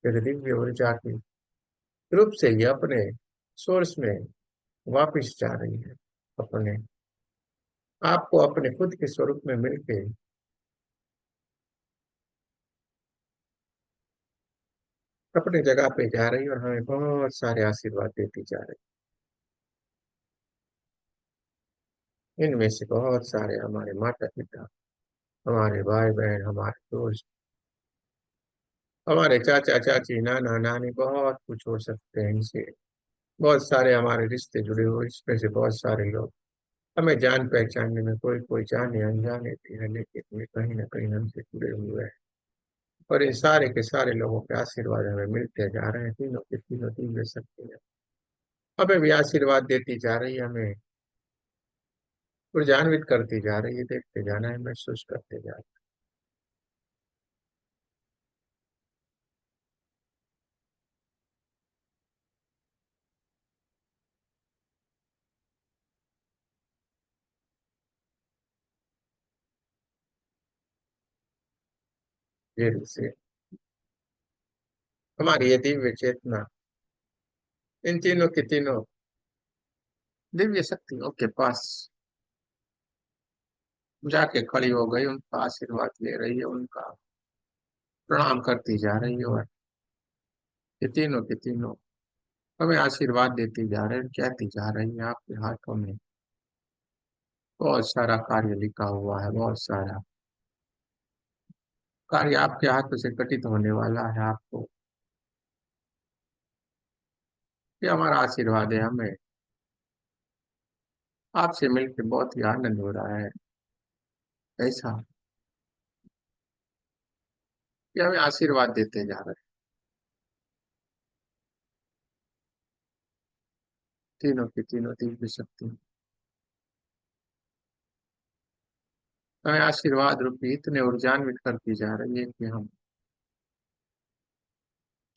फिर दिव्य ऊर्जा के रूप से ये अपने सोर्स में वापस जा रही है। अपने आपको अपने खुद के स्वरूप में मिलके अपनी जगह पे जा रही है, और हमें बहुत सारे आशीर्वाद देती जा रही है। इनमें से बहुत सारे हमारे माता पिता, हमारे भाई बहन, हमारे दोस्त, हमारे चाचा चाची, नाना नानी, बहुत कुछ हो सकते हैं इनसे। बहुत सारे हमारे रिश्ते जुड़े हुए, इसमें से बहुत सारे लोग हमें जान पहचानने में, कोई कोई जाने अनजाने भी है, लेकिन ये कहीं ना कहीं हमसे जुड़े हुए हैं। और इन सारे के सारे लोगों के आशीर्वाद हमें मिलते जा रहे हैं। तीनों के तीनों दिव्य शक्ति है, हमें भी आशीर्वाद देती जा रही है, हमें ऊर्जान्वित करती जा रही है। देखते जाना है, महसूस करते जाना है। धीरे से हमारी ये दिव्य चेतना इन तीनों के तीनों दिव्य शक्तियों के पास जाके खड़ी हो गई, उनका आशीर्वाद ले रही है, उनका प्रणाम करती जा रही है, और ये तीनों के तीनों हमें आशीर्वाद देती जा रहे हैं, कहती जा रही है, आपके हाथों में बहुत सारा कार्य लिखा हुआ है, बहुत सारा कार्य आपके हाथों से घटित होने वाला है। आपको ये हमारा आशीर्वाद है। हमें आपसे मिलकर बहुत ही आनंद हो रहा है। ऐसा कि हमें आशीर्वाद देते जा रहे हैं, तीनों की तीनों दिव्य शक्ति हमें आशीर्वाद रूपी इतने ऊर्जान्वित करती जा रही है कि हम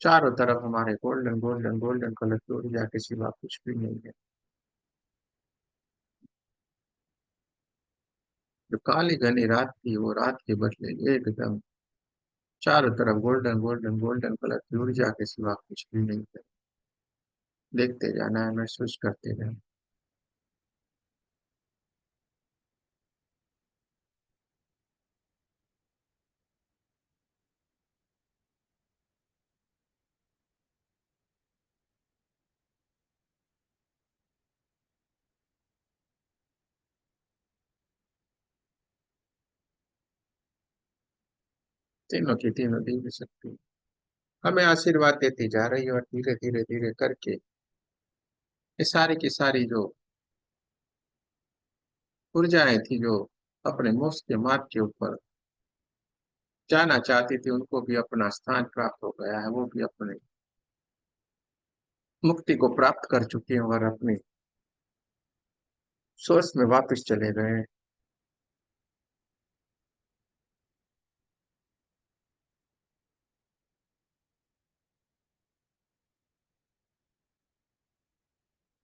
चारों तरफ हमारे गोल्डन गोल्डन गोल्डन कलर की ऊर्जा के सिवा कुछ भी नहीं है। जो काली घनी रात थी, वो रात के बदले एकदम चारों तरफ गोल्डन गोल्डन गोल्डन कलर की ऊर्जा के सिवा कुछ भी नहीं है। देखते जाना है, महसूस करते जाना। तीनों की तीनों दिव्य शक्ति हमें आशीर्वाद देती जा रही है, और धीरे धीरे धीरे करके ये सारी की सारी जो ऊर्जाएं थी, जो अपने मोक्ष के मार्ग के ऊपर जाना चाहती थी, उनको भी अपना स्थान प्राप्त हो गया है। वो भी अपने मुक्ति को प्राप्त कर चुके हैं, और अपनी सोच में वापस चले गए।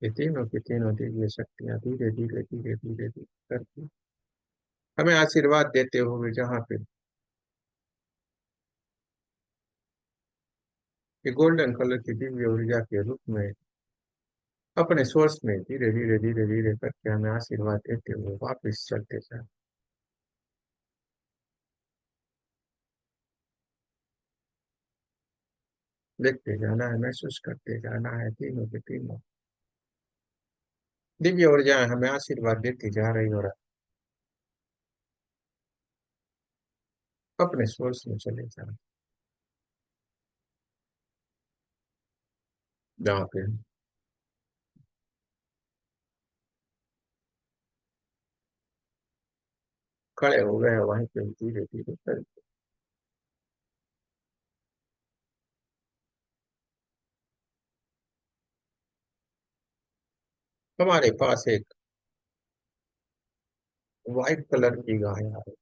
ये तीनों की तीनों दिव्य शक्तियां धीरे धीरे धीरे धीरे धीरे करके हमें आशीर्वाद देते हुए जहाँ पे ये गोल्डन कलर की दिव्य ऊर्जा के रूप में अपने सोर्स में धीरे धीरे धीरे धीरे करके हमें आशीर्वाद देते हुए वापस चलते जाए। देखते जाना है, महसूस करते जाना है, तीनों के तीनों दिव्य ऊर्जाएं हमें आशीर्वाद देती जा रही और अपने सोर्स में चले जाना, जहाँ पे हम खड़े हो गए हैं वहीं पे धीरे धीरे कर हमारे पास एक व्हाइट कलर की गाय आ रही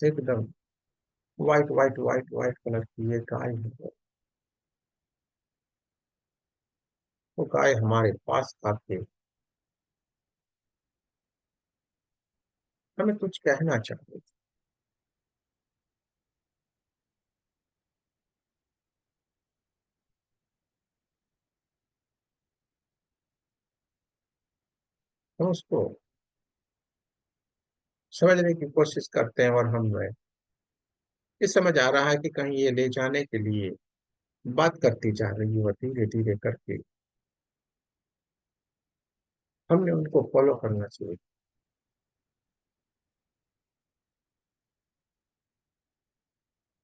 है, एकदम white white white white colour की ये गाय है। वो गाय हमारे पास आके हमें कुछ कहना चाहती थी। हम उसको समझने की कोशिश करते हैं और हम ये समझ आ रहा है कि कहीं ये ले जाने के लिए बात करती जा रही है और धीरे धीरे करके हमने उनको फॉलो करना चाहिए।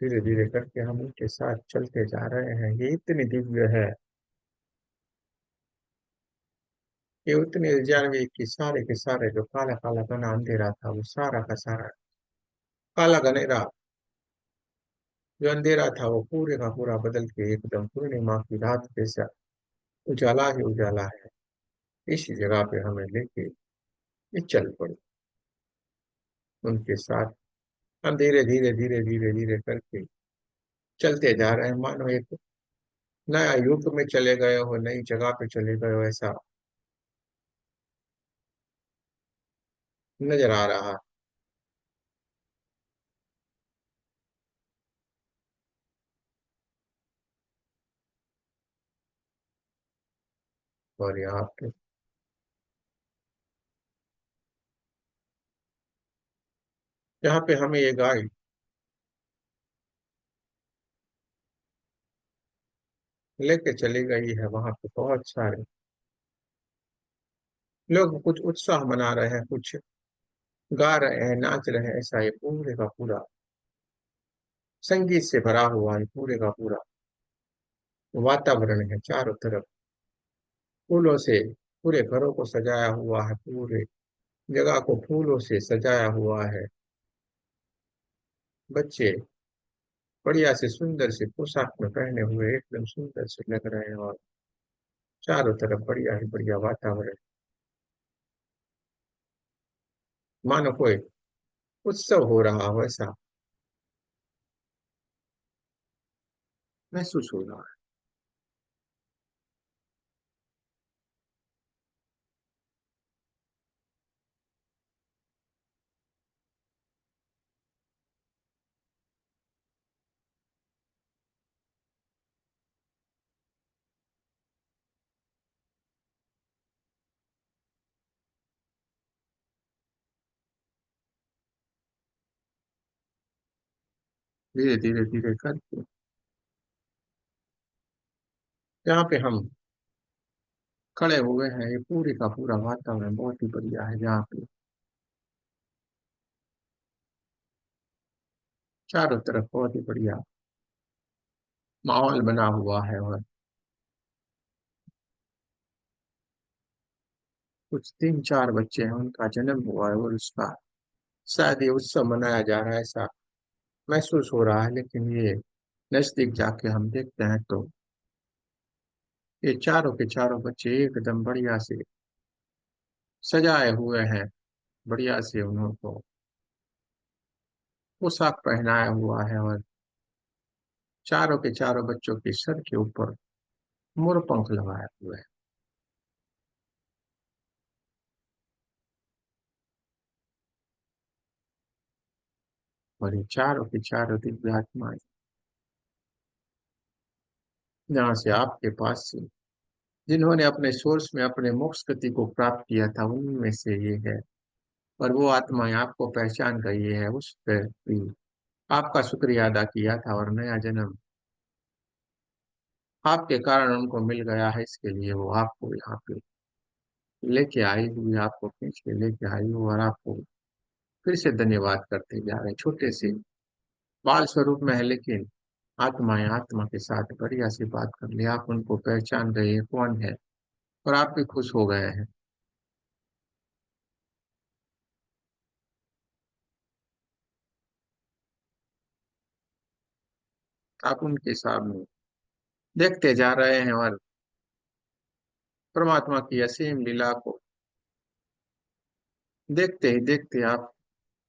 धीरे धीरे करके हम उनके साथ चलते जा रहे हैं। ये इतनी दिव्य है, ये उतनी जानवी कि सारे के सारे जो काला काला घना अंधेरा था वो सारा का सारा काला घनेरा जो अंधेरा था वो पूरे का पूरा बदल के एकदम पूर्णिमा की रात जैसा उजाला ही उजाला है। इसी जगह पे हमें लेके ये चल पड़ी उनके साथ। हम धीरे धीरे धीरे धीरे धीरे करके चलते जा रहे हैं, मानो एक नया युग में चले गए हो, नई जगह पे चले गए हो, ऐसा नजर आ रहा। और यहाँ पे यहाँ पे हमें ये गाइड लेके चली गई है। वहां पे बहुत सारे लोग कुछ उत्साह मना रहे हैं, कुछ गा रहे हैं, नाच रहे हैं। ऐसा ये पूरे का पूरा संगीत से भरा हुआ है, पूरे का पूरा वातावरण है। चारों तरफ फूलों से पूरे घरों को सजाया हुआ है, पूरे जगह को फूलों से सजाया हुआ है। बच्चे बढ़िया से सुंदर से पोशाक में पहने हुए एकदम सुंदर से लग रहे हैं और चारों तरफ बढ़िया ही बढ़िया वातावरण, मानो कोई उत्सव हो रहा हो ऐसा महसूस हो रहा है। धीरे धीरे धीरे करके यहाँ पे हम खड़े हुए हैं, ये पूरे का पूरा वातावरण बहुत ही बढ़िया है। यहाँ पे चारों तरफ बहुत ही बढ़िया माहौल बना हुआ है और कुछ तीन चार बच्चे हैं, उनका जन्म हुआ है और उसका शायद ये उत्सव मनाया जा रहा है ऐसा महसूस हो रहा है। लेकिन ये नजदीक जाके हम देखते हैं तो ये चारों के चारों बच्चे एकदम बढ़िया से सजाए हुए हैं, बढ़िया से उनको पोशाक पहनाया हुआ है, और चारों के चारों बच्चों के सर के ऊपर मोर पंख लगाए हुए हैं। और ये चारों की चारों दिव्य आत्माएं जहाँ से आपके पास से, जिन्होंने अपने सोर्स में अपने मोक्ष गति को प्राप्त किया था, उनमें से ये है। और वो आत्माएं आपको पहचान गई है, उस पर भी आपका शुक्रिया अदा किया था, और नया जन्म आपके कारण उनको मिल गया है, इसके लिए वो आपको यहाँ पे लेके आई हुई, आपको खींच के लेके आई हुई, और आपको फिर से धन्यवाद करते जा रहे हैं। छोटे से बाल स्वरूप में है, लेकिन आत्माएं आत्मा के साथ बढ़िया सी बात कर ली, आप उनको पहचान गए हैं कौन है, और आप भी खुश हो गए हैं। आप उनके सामने देखते जा रहे हैं, और परमात्मा की असीम लीला को देखते ही देखते आप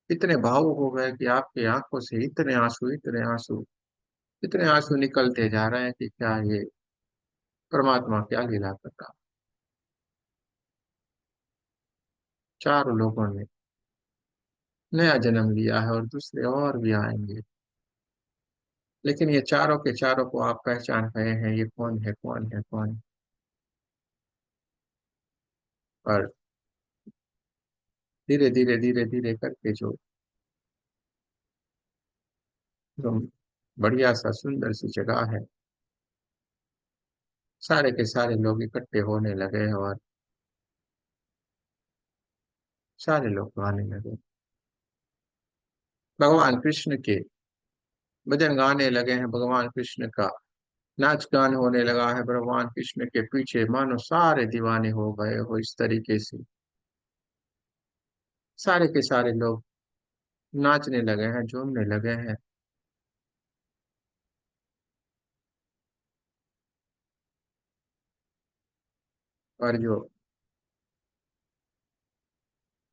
इतने भावुक हो गए कि आपकी आंखों से इतने आंसू, इतने आंसू, इतने आंसू निकलते जा रहे हैं कि क्या ये परमात्मा क्या लीला कर रहा। चारों लोगों ने नया जन्म लिया है, और दूसरे और भी आएंगे, लेकिन ये चारों के चारों को आप पहचान गए हैं, ये कौन है, कौन है, कौन है। और धीरे धीरे धीरे धीरे करके जो बढ़िया सा सुंदर सी जगह है, सारे के सारे लोग इकट्ठे होने लगे हैं, और सारे लोग गाने लगे, भगवान कृष्ण के भजन गाने लगे हैं, भगवान कृष्ण का नाच गान होने लगा है, भगवान कृष्ण के पीछे मानो सारे दीवाने हो गए हो, इस तरीके से सारे के सारे लोग नाचने लगे हैं, झूमने लगे हैं। और जो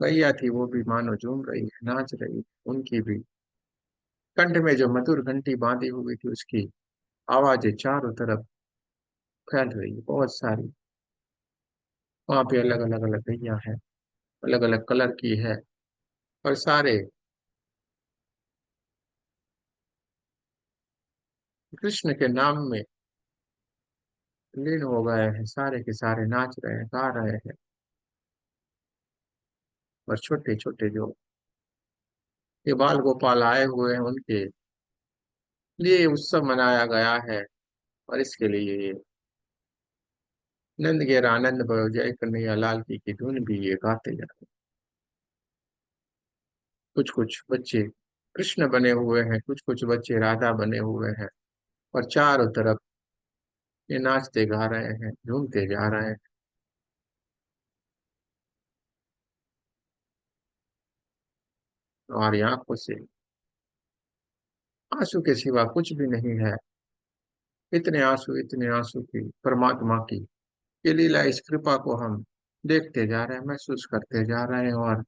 गैया थी वो भी मानो झूम रही है, नाच रही है, उनकी भी कंठ में जो मधुर घंटी बांधी हुई थी, उसकी आवाजें चारों तरफ फैल रही है, बहुत सारी। वहां पे अलग अलग अलग गैया है, अलग अलग कलर की है, और सारे कृष्ण के नाम में लीन हो गए हैं, सारे के सारे नाच रहे हैं, गा रहे हैं। और छोटे छोटे जो ये बाल गोपाल आए हुए हैं, उनके लिए ये उत्सव मनाया गया है, और इसके लिए ये नंद घेर आनंद भयो जय कन्हैया लाल की धुन भी ये गाते जाते हैं। कुछ कुछ बच्चे कृष्ण बने हुए हैं, कुछ कुछ बच्चे राधा बने हुए हैं, और चारों तरफ ये नाचते गा रहे हैं, झूमते जा रहे हैं। और आंखों से आंसू के सिवा कुछ भी नहीं है, इतने आंसू की परमात्मा की ये लीला, इस कृपा को हम देखते जा रहे हैं, महसूस करते जा रहे हैं। और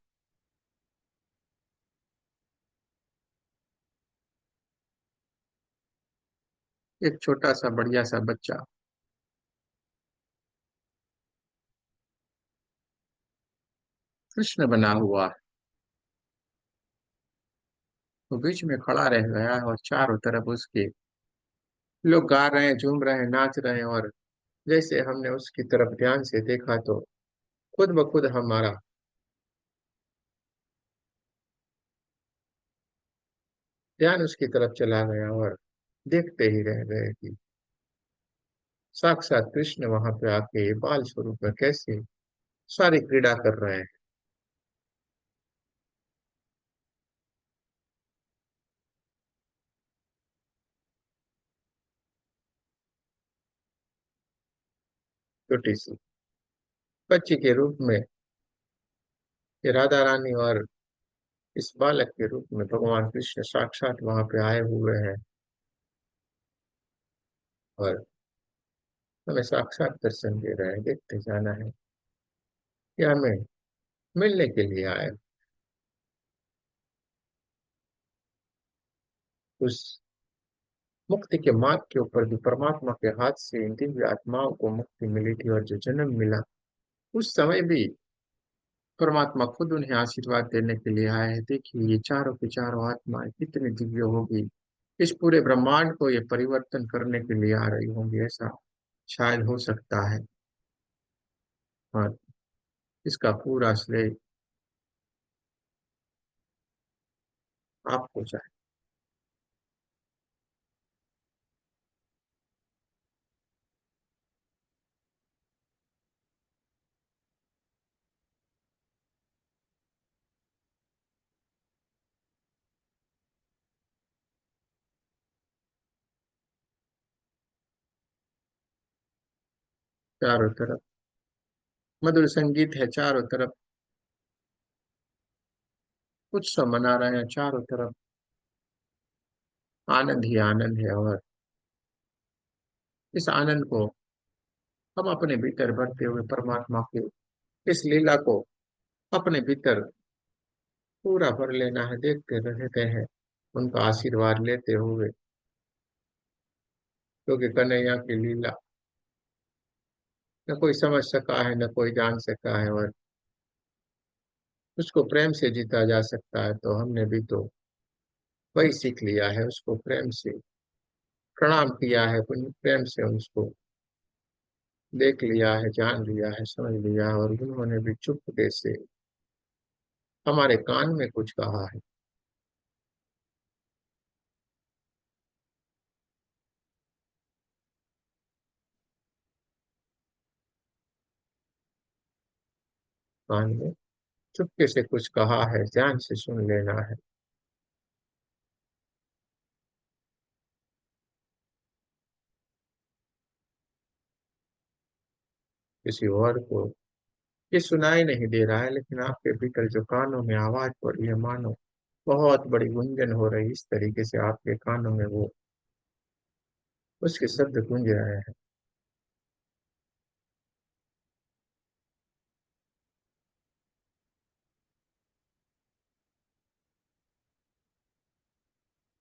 एक छोटा सा बढ़िया सा बच्चा कृष्ण बना हुआ है, वो बीच में खड़ा रह गया है, और चारों तरफ उसके लोग गा रहे हैं, झूम रहे हैं, नाच रहे हैं। और जैसे हमने उसकी तरफ ध्यान से देखा, तो खुद ब खुद हमारा ध्यान उसकी तरफ चला गया, और देखते ही रह गए कि साक्षात कृष्ण वहां पे आके बाल स्वरूप में कैसे सारी क्रीड़ा कर रहे हैं। छोटी सी बच्ची के रूप में ये राधा रानी, और इस बालक के रूप में भगवान कृष्ण साक्षात वहां पे आए हुए हैं, और हमें साक्षात दर्शन दे रहे हैं। देखते जाना है कि हमें मिलने के लिए आए। उस मुक्ति के मार्ग के ऊपर भी परमात्मा के हाथ से इन दिव्य आत्माओं को मुक्ति मिली थी, और जो जन्म मिला उस समय भी परमात्मा खुद उन्हें आशीर्वाद देने के लिए आए हैं। देखिए ये चारों की चारों आत्माएं कितनी दिव्य होगी, इस पूरे ब्रह्मांड को ये परिवर्तन करने के लिए आ रही होंगी, ऐसा शायद हो सकता है। और इसका पूरा श्रेय आपको चाहिए। चारों तरफ मधुर संगीत है, चारों तरफ उत्सव मना रहे हैं, चारों तरफ आनंद ही आनंद है। और इस आनंद को हम अपने भीतर भरते हुए परमात्मा के इस लीला को अपने भीतर पूरा भर लेना है, देखते रहते हैं उनका आशीर्वाद लेते हुए, क्योंकि कन्हैया की लीला न कोई समझ सका है, न कोई जान सका है, और उसको प्रेम से जीता जा सकता है। तो हमने भी तो वही सीख लिया है, उसको प्रेम से प्रणाम किया है, प्रेम से उसको देख लिया है, जान लिया है, समझ लिया है, और उन्होंने भी चुपके से हमारे कान में कुछ कहा है। कान में चुपके से कुछ कहा है, ध्यान से सुन लेना है। किसी और को ये सुनाई नहीं दे रहा है, लेकिन आपके भीतर जो कानों में आवाज पड़ी है, मानो बहुत बड़ी गुंजन हो रही, इस तरीके से आपके कानों में वो उसके शब्द गूंज रहे हैं।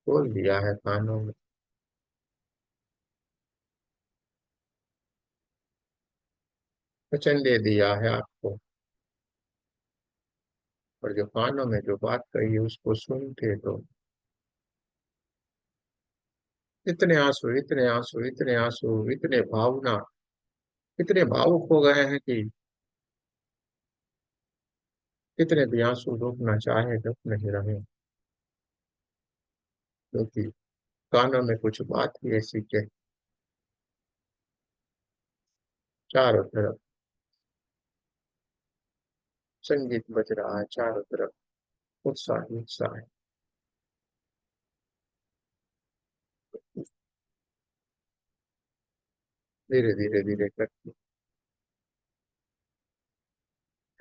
बोल दिया है कानों में, वचन दे दिया है आपको। और जो कानों में जो बात कही है उसको सुनते तो इतने आंसू, इतने आंसू, इतने आंसू, इतने भावना, इतने भावुक हो गए हैं कि कितने भी आंसू रोकना चाहे रुक नहीं रहे, क्योंकि कानों में कुछ बात ही ऐसी के चारों तरफ संगीत बज रहा है, चारों तरफ उत्साह ही उत्साह है। धीरे धीरे धीरे करके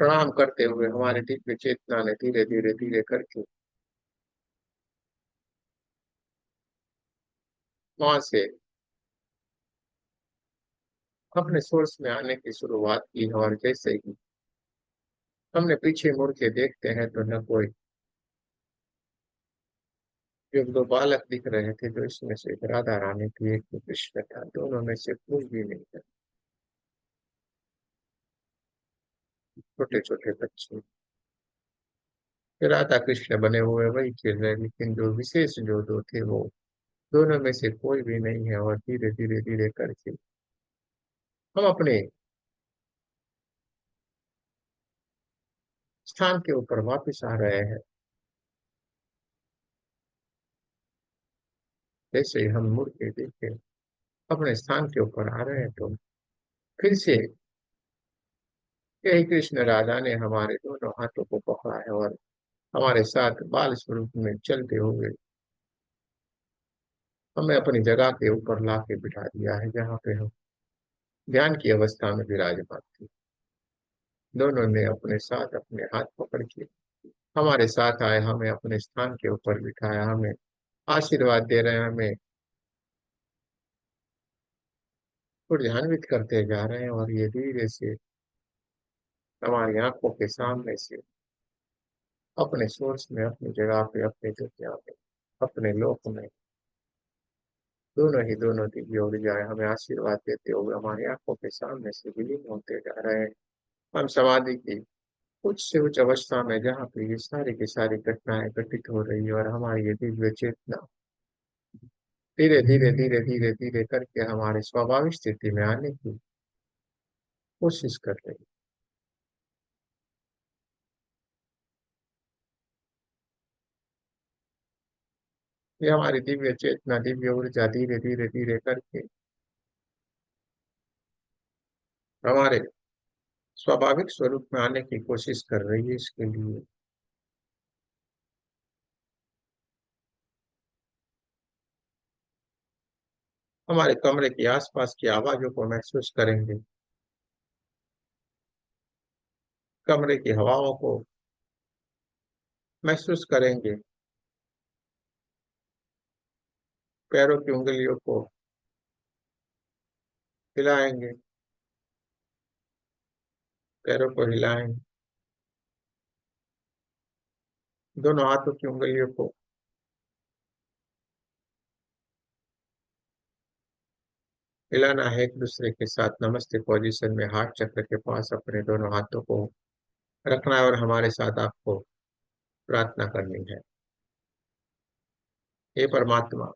प्रणाम करते हुए हमारे दिव्य चेतना ने धीरे धीरे धीरे करके वहां से अपने सोर्स में आने की शुरुआत की है। और जैसे ही हमने पीछे मुड़ के देखते हैं तो न कोई, जो दो बालक दिख रहे थे, जो इसमें से एक राधा रानी थी, एक तो कृष्ण था, दोनों में से कोई भी नहीं था। छोटे छोटे बच्चे राधा कृष्ण बने हुए वही खेल रहे, लेकिन जो विशेष जो दो थे वो दोनों में से कोई भी नहीं है। और धीरे धीरे धीरे करके हम अपने स्थान के ऊपर वापस आ रहे हैं। जैसे ही हम मुड़ के देखे अपने स्थान के ऊपर आ रहे हैं, तो फिर से यही कृष्ण राधा ने हमारे दोनों हाथों को पकड़ा है, और हमारे साथ बाल स्वरूप में चलते हुए हमें अपनी जगह के ऊपर ला के बिठा दिया है, जहाँ पे हम ध्यान की अवस्था में विराजमान थे। दोनों ने अपने साथ अपने हाथ पकड़ के हमारे साथ आए, हमें अपने स्थान के ऊपर बिठाया, हमें आशीर्वाद दे रहे हैं, हमें ध्यान्वित करते जा रहे हैं। और ये धीरे से हमारी आंखों के सामने से अपने सोर्स में, अपनी जगह पे, अपनी दुनिया में, अपने लोक में दोनों दिव्य ऊर्जाएं हमें आशीर्वाद देते हुए हमारी आंखों के सामने से विलीन होते जा रहे हैं। हम समाधि की उच्च से उच्च अवस्था में, जहाँ पे ये सारी की सारी घटनाएं घटित हो रही है, और हमारी ये दिव्य चेतना धीरे धीरे धीरे धीरे धीरे करके हमारी स्वाभाविक स्थिति में आने की कोशिश कर रही है। ये हमारी दिव्य चेतना, दिव्य ऊर्जा धीरे धीरे धीरे करके हमारे स्वाभाविक स्वरूप में आने की कोशिश कर रही है। इसके लिए हमारे कमरे के आसपास की आवाजों को महसूस करेंगे, कमरे की हवाओं को महसूस करेंगे, पैरों की उंगलियों को हिलाएंगे, पैरों को हिलाएंगे, दोनों हाथों की उंगलियों को हिलाना है एक दूसरे के साथ। नमस्ते पोजीशन में हार्ट चक्र के पास अपने दोनों हाथों को रखना है, और हमारे साथ आपको प्रार्थना करनी है। हे परमात्मा,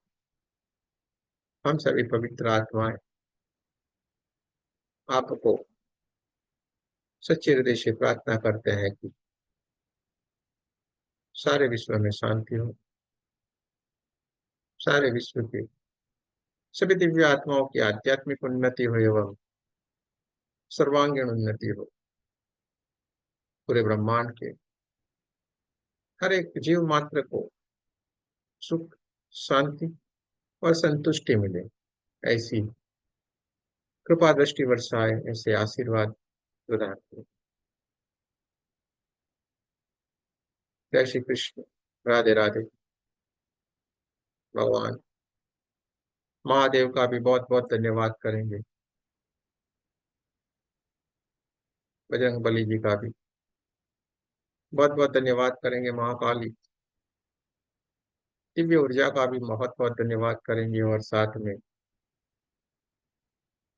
हम सभी पवित्र आत्माएं आपको सच्चे हृदय से प्रार्थना करते हैं कि सारे विश्व में शांति हो, सारे विश्व के सभी दिव्य आत्माओं की आध्यात्मिक उन्नति हो एवं सर्वांगीण उन्नति हो। पूरे ब्रह्मांड के हर एक जीव मात्र को सुख, शांति और संतुष्टि मिले, ऐसी कृपा दृष्टि वर्षाए, ऐसे आशीर्वाद प्रदान करें। जय श्री कृष्ण। राधे राधे। भगवान महादेव का भी बहुत बहुत धन्यवाद करेंगे, बजरंग बली जी का भी बहुत बहुत धन्यवाद करेंगे, महाकाली दिव्य ऊर्जा का भी बहुत बहुत धन्यवाद करेंगे, और साथ में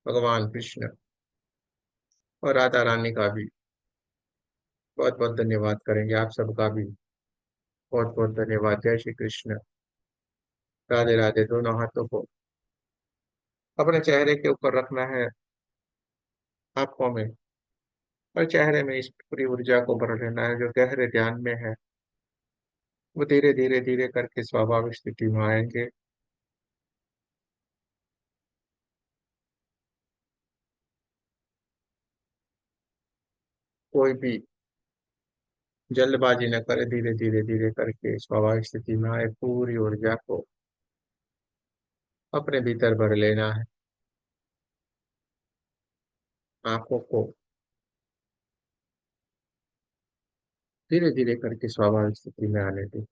भगवान कृष्ण और राधा रानी का भी बहुत बहुत धन्यवाद करेंगे। आप सबका भी बहुत बहुत धन्यवाद। जय श्री कृष्ण। राधे राधे। दोनों हाथों को अपने चेहरे के ऊपर रखना है, आंखों में और चेहरे में इस पूरी ऊर्जा को भर लेना है जो गहरे ध्यान में है। वो धीरे धीरे धीरे करके स्वाभाविक स्थिति में आएंगे। कोई भी जल्दबाजी न करे, धीरे धीरे धीरे करके स्वाभाविक स्थिति में आए, पूरी ऊर्जा को अपने भीतर भर लेना है। आंखों को धीरे धीरे करके स्वाभाविक स्थिति में आने दें।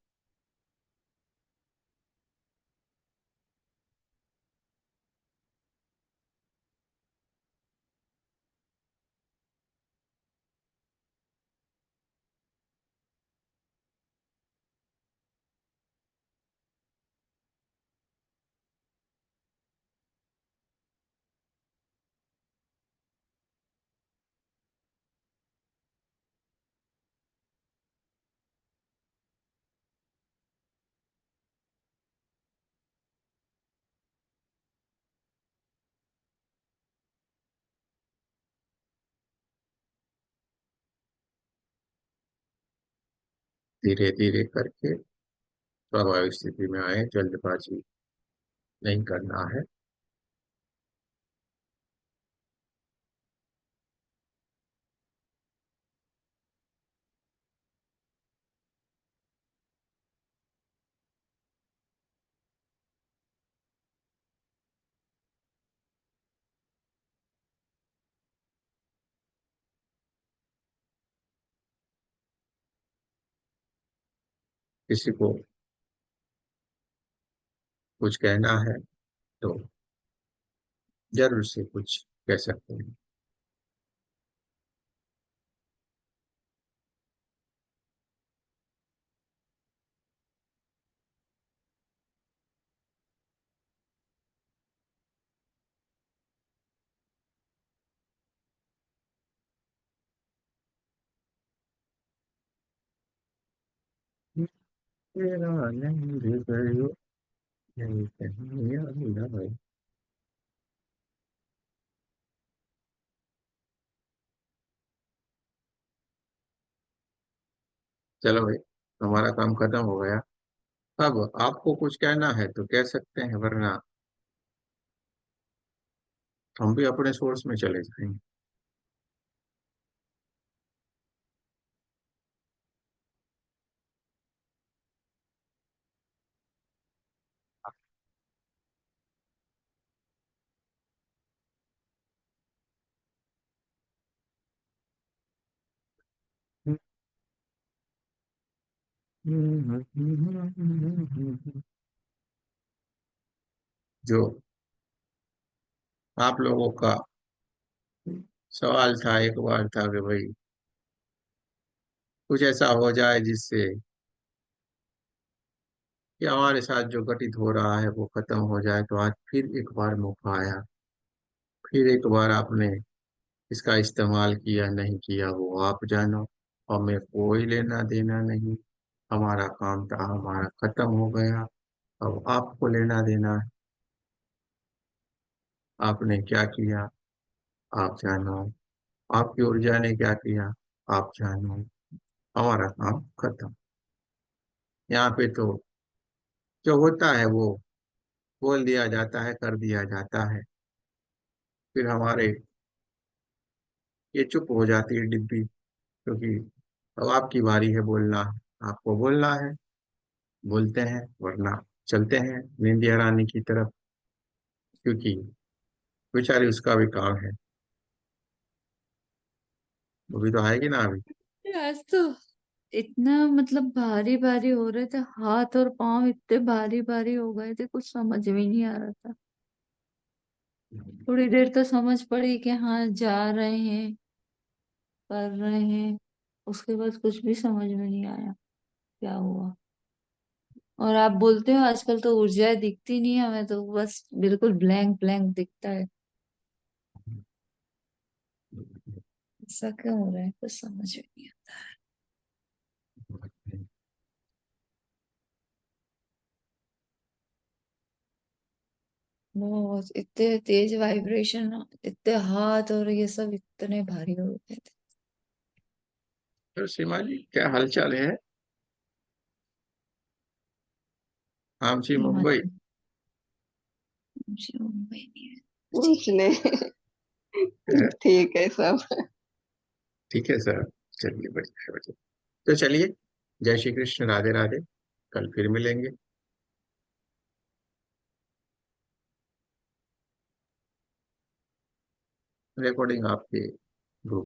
धीरे धीरे करके स्वाभाविक स्थिति में आए, जल्दबाजी नहीं करना है। किसी को कुछ कहना है तो जरूर से कुछ कह सकते हैं। तेरा नहीं गयो, यही कहीं अल्लाह। चलो भाई, हमारा काम खत्म हो गया। अब आपको कुछ कहना है तो कह सकते हैं, वरना हम भी अपने सोर्स में चले जाएंगे। जो आप लोगों का सवाल था एक बार था कि भाई कुछ ऐसा हो जाए जिससे कि हमारे साथ जो घटित हो रहा है वो खत्म हो जाए, तो आज फिर एक बार मौका आया। फिर एक बार आपने इसका इस्तेमाल किया नहीं किया वो आप जानो। हमें कोई लेना देना नहीं। हमारा काम था, हमारा खत्म हो गया। अब आपको लेना देना है। आपने क्या किया आप जानो। आपकी ऊर्जा ने क्या किया आप जानो। हमारा काम खत्म। यहाँ पे तो जो होता है वो बोल दिया जाता है, कर दिया जाता है। फिर हमारे ये चुप हो जाती है डिब्बी, क्योंकि अब आपकी बारी है बोलना। आपको बोलना है, बोलते हैं, वरना चलते हैं नींदिया रानी की तरफ, क्योंकि बेचारी उसका भी काम है। वो भी तो आएगी ना अभी। आज तो इतना मतलब भारी भारी हो रहे थे, हाथ और पांव इतने भारी भारी हो गए थे, कुछ समझ में ही नहीं आ रहा था। थोड़ी देर तो समझ पड़ी कि हाँ जा रहे हैं, कर रहे हैं। उसके बाद कुछ भी समझ में नहीं आया क्या हुआ। और आप बोलते हो आजकल तो ऊर्जाएं दिखती नहीं है, हमें तो बस बिल्कुल ब्लैंक ब्लैंक दिखता है। ऐसा क्यों हो रहा है, कुछ समझ में नहीं आता। बहुत इतने तेज वाइब्रेशन, इतने हाथ और ये सब इतने भारी हो गए थे। तो सीमा जी क्या हालचाल है? आमची मुंबई। हिमाचल मुंबई नहीं है। कुछ नहीं। है, ठीक है सब। ठीक है सर। चलिए बढ़िया है, बढ़िया। तो चलिए, जय श्री कृष्ण, राधे राधे। कल फिर मिलेंगे। रिकॉर्डिंग आपके ग्रुप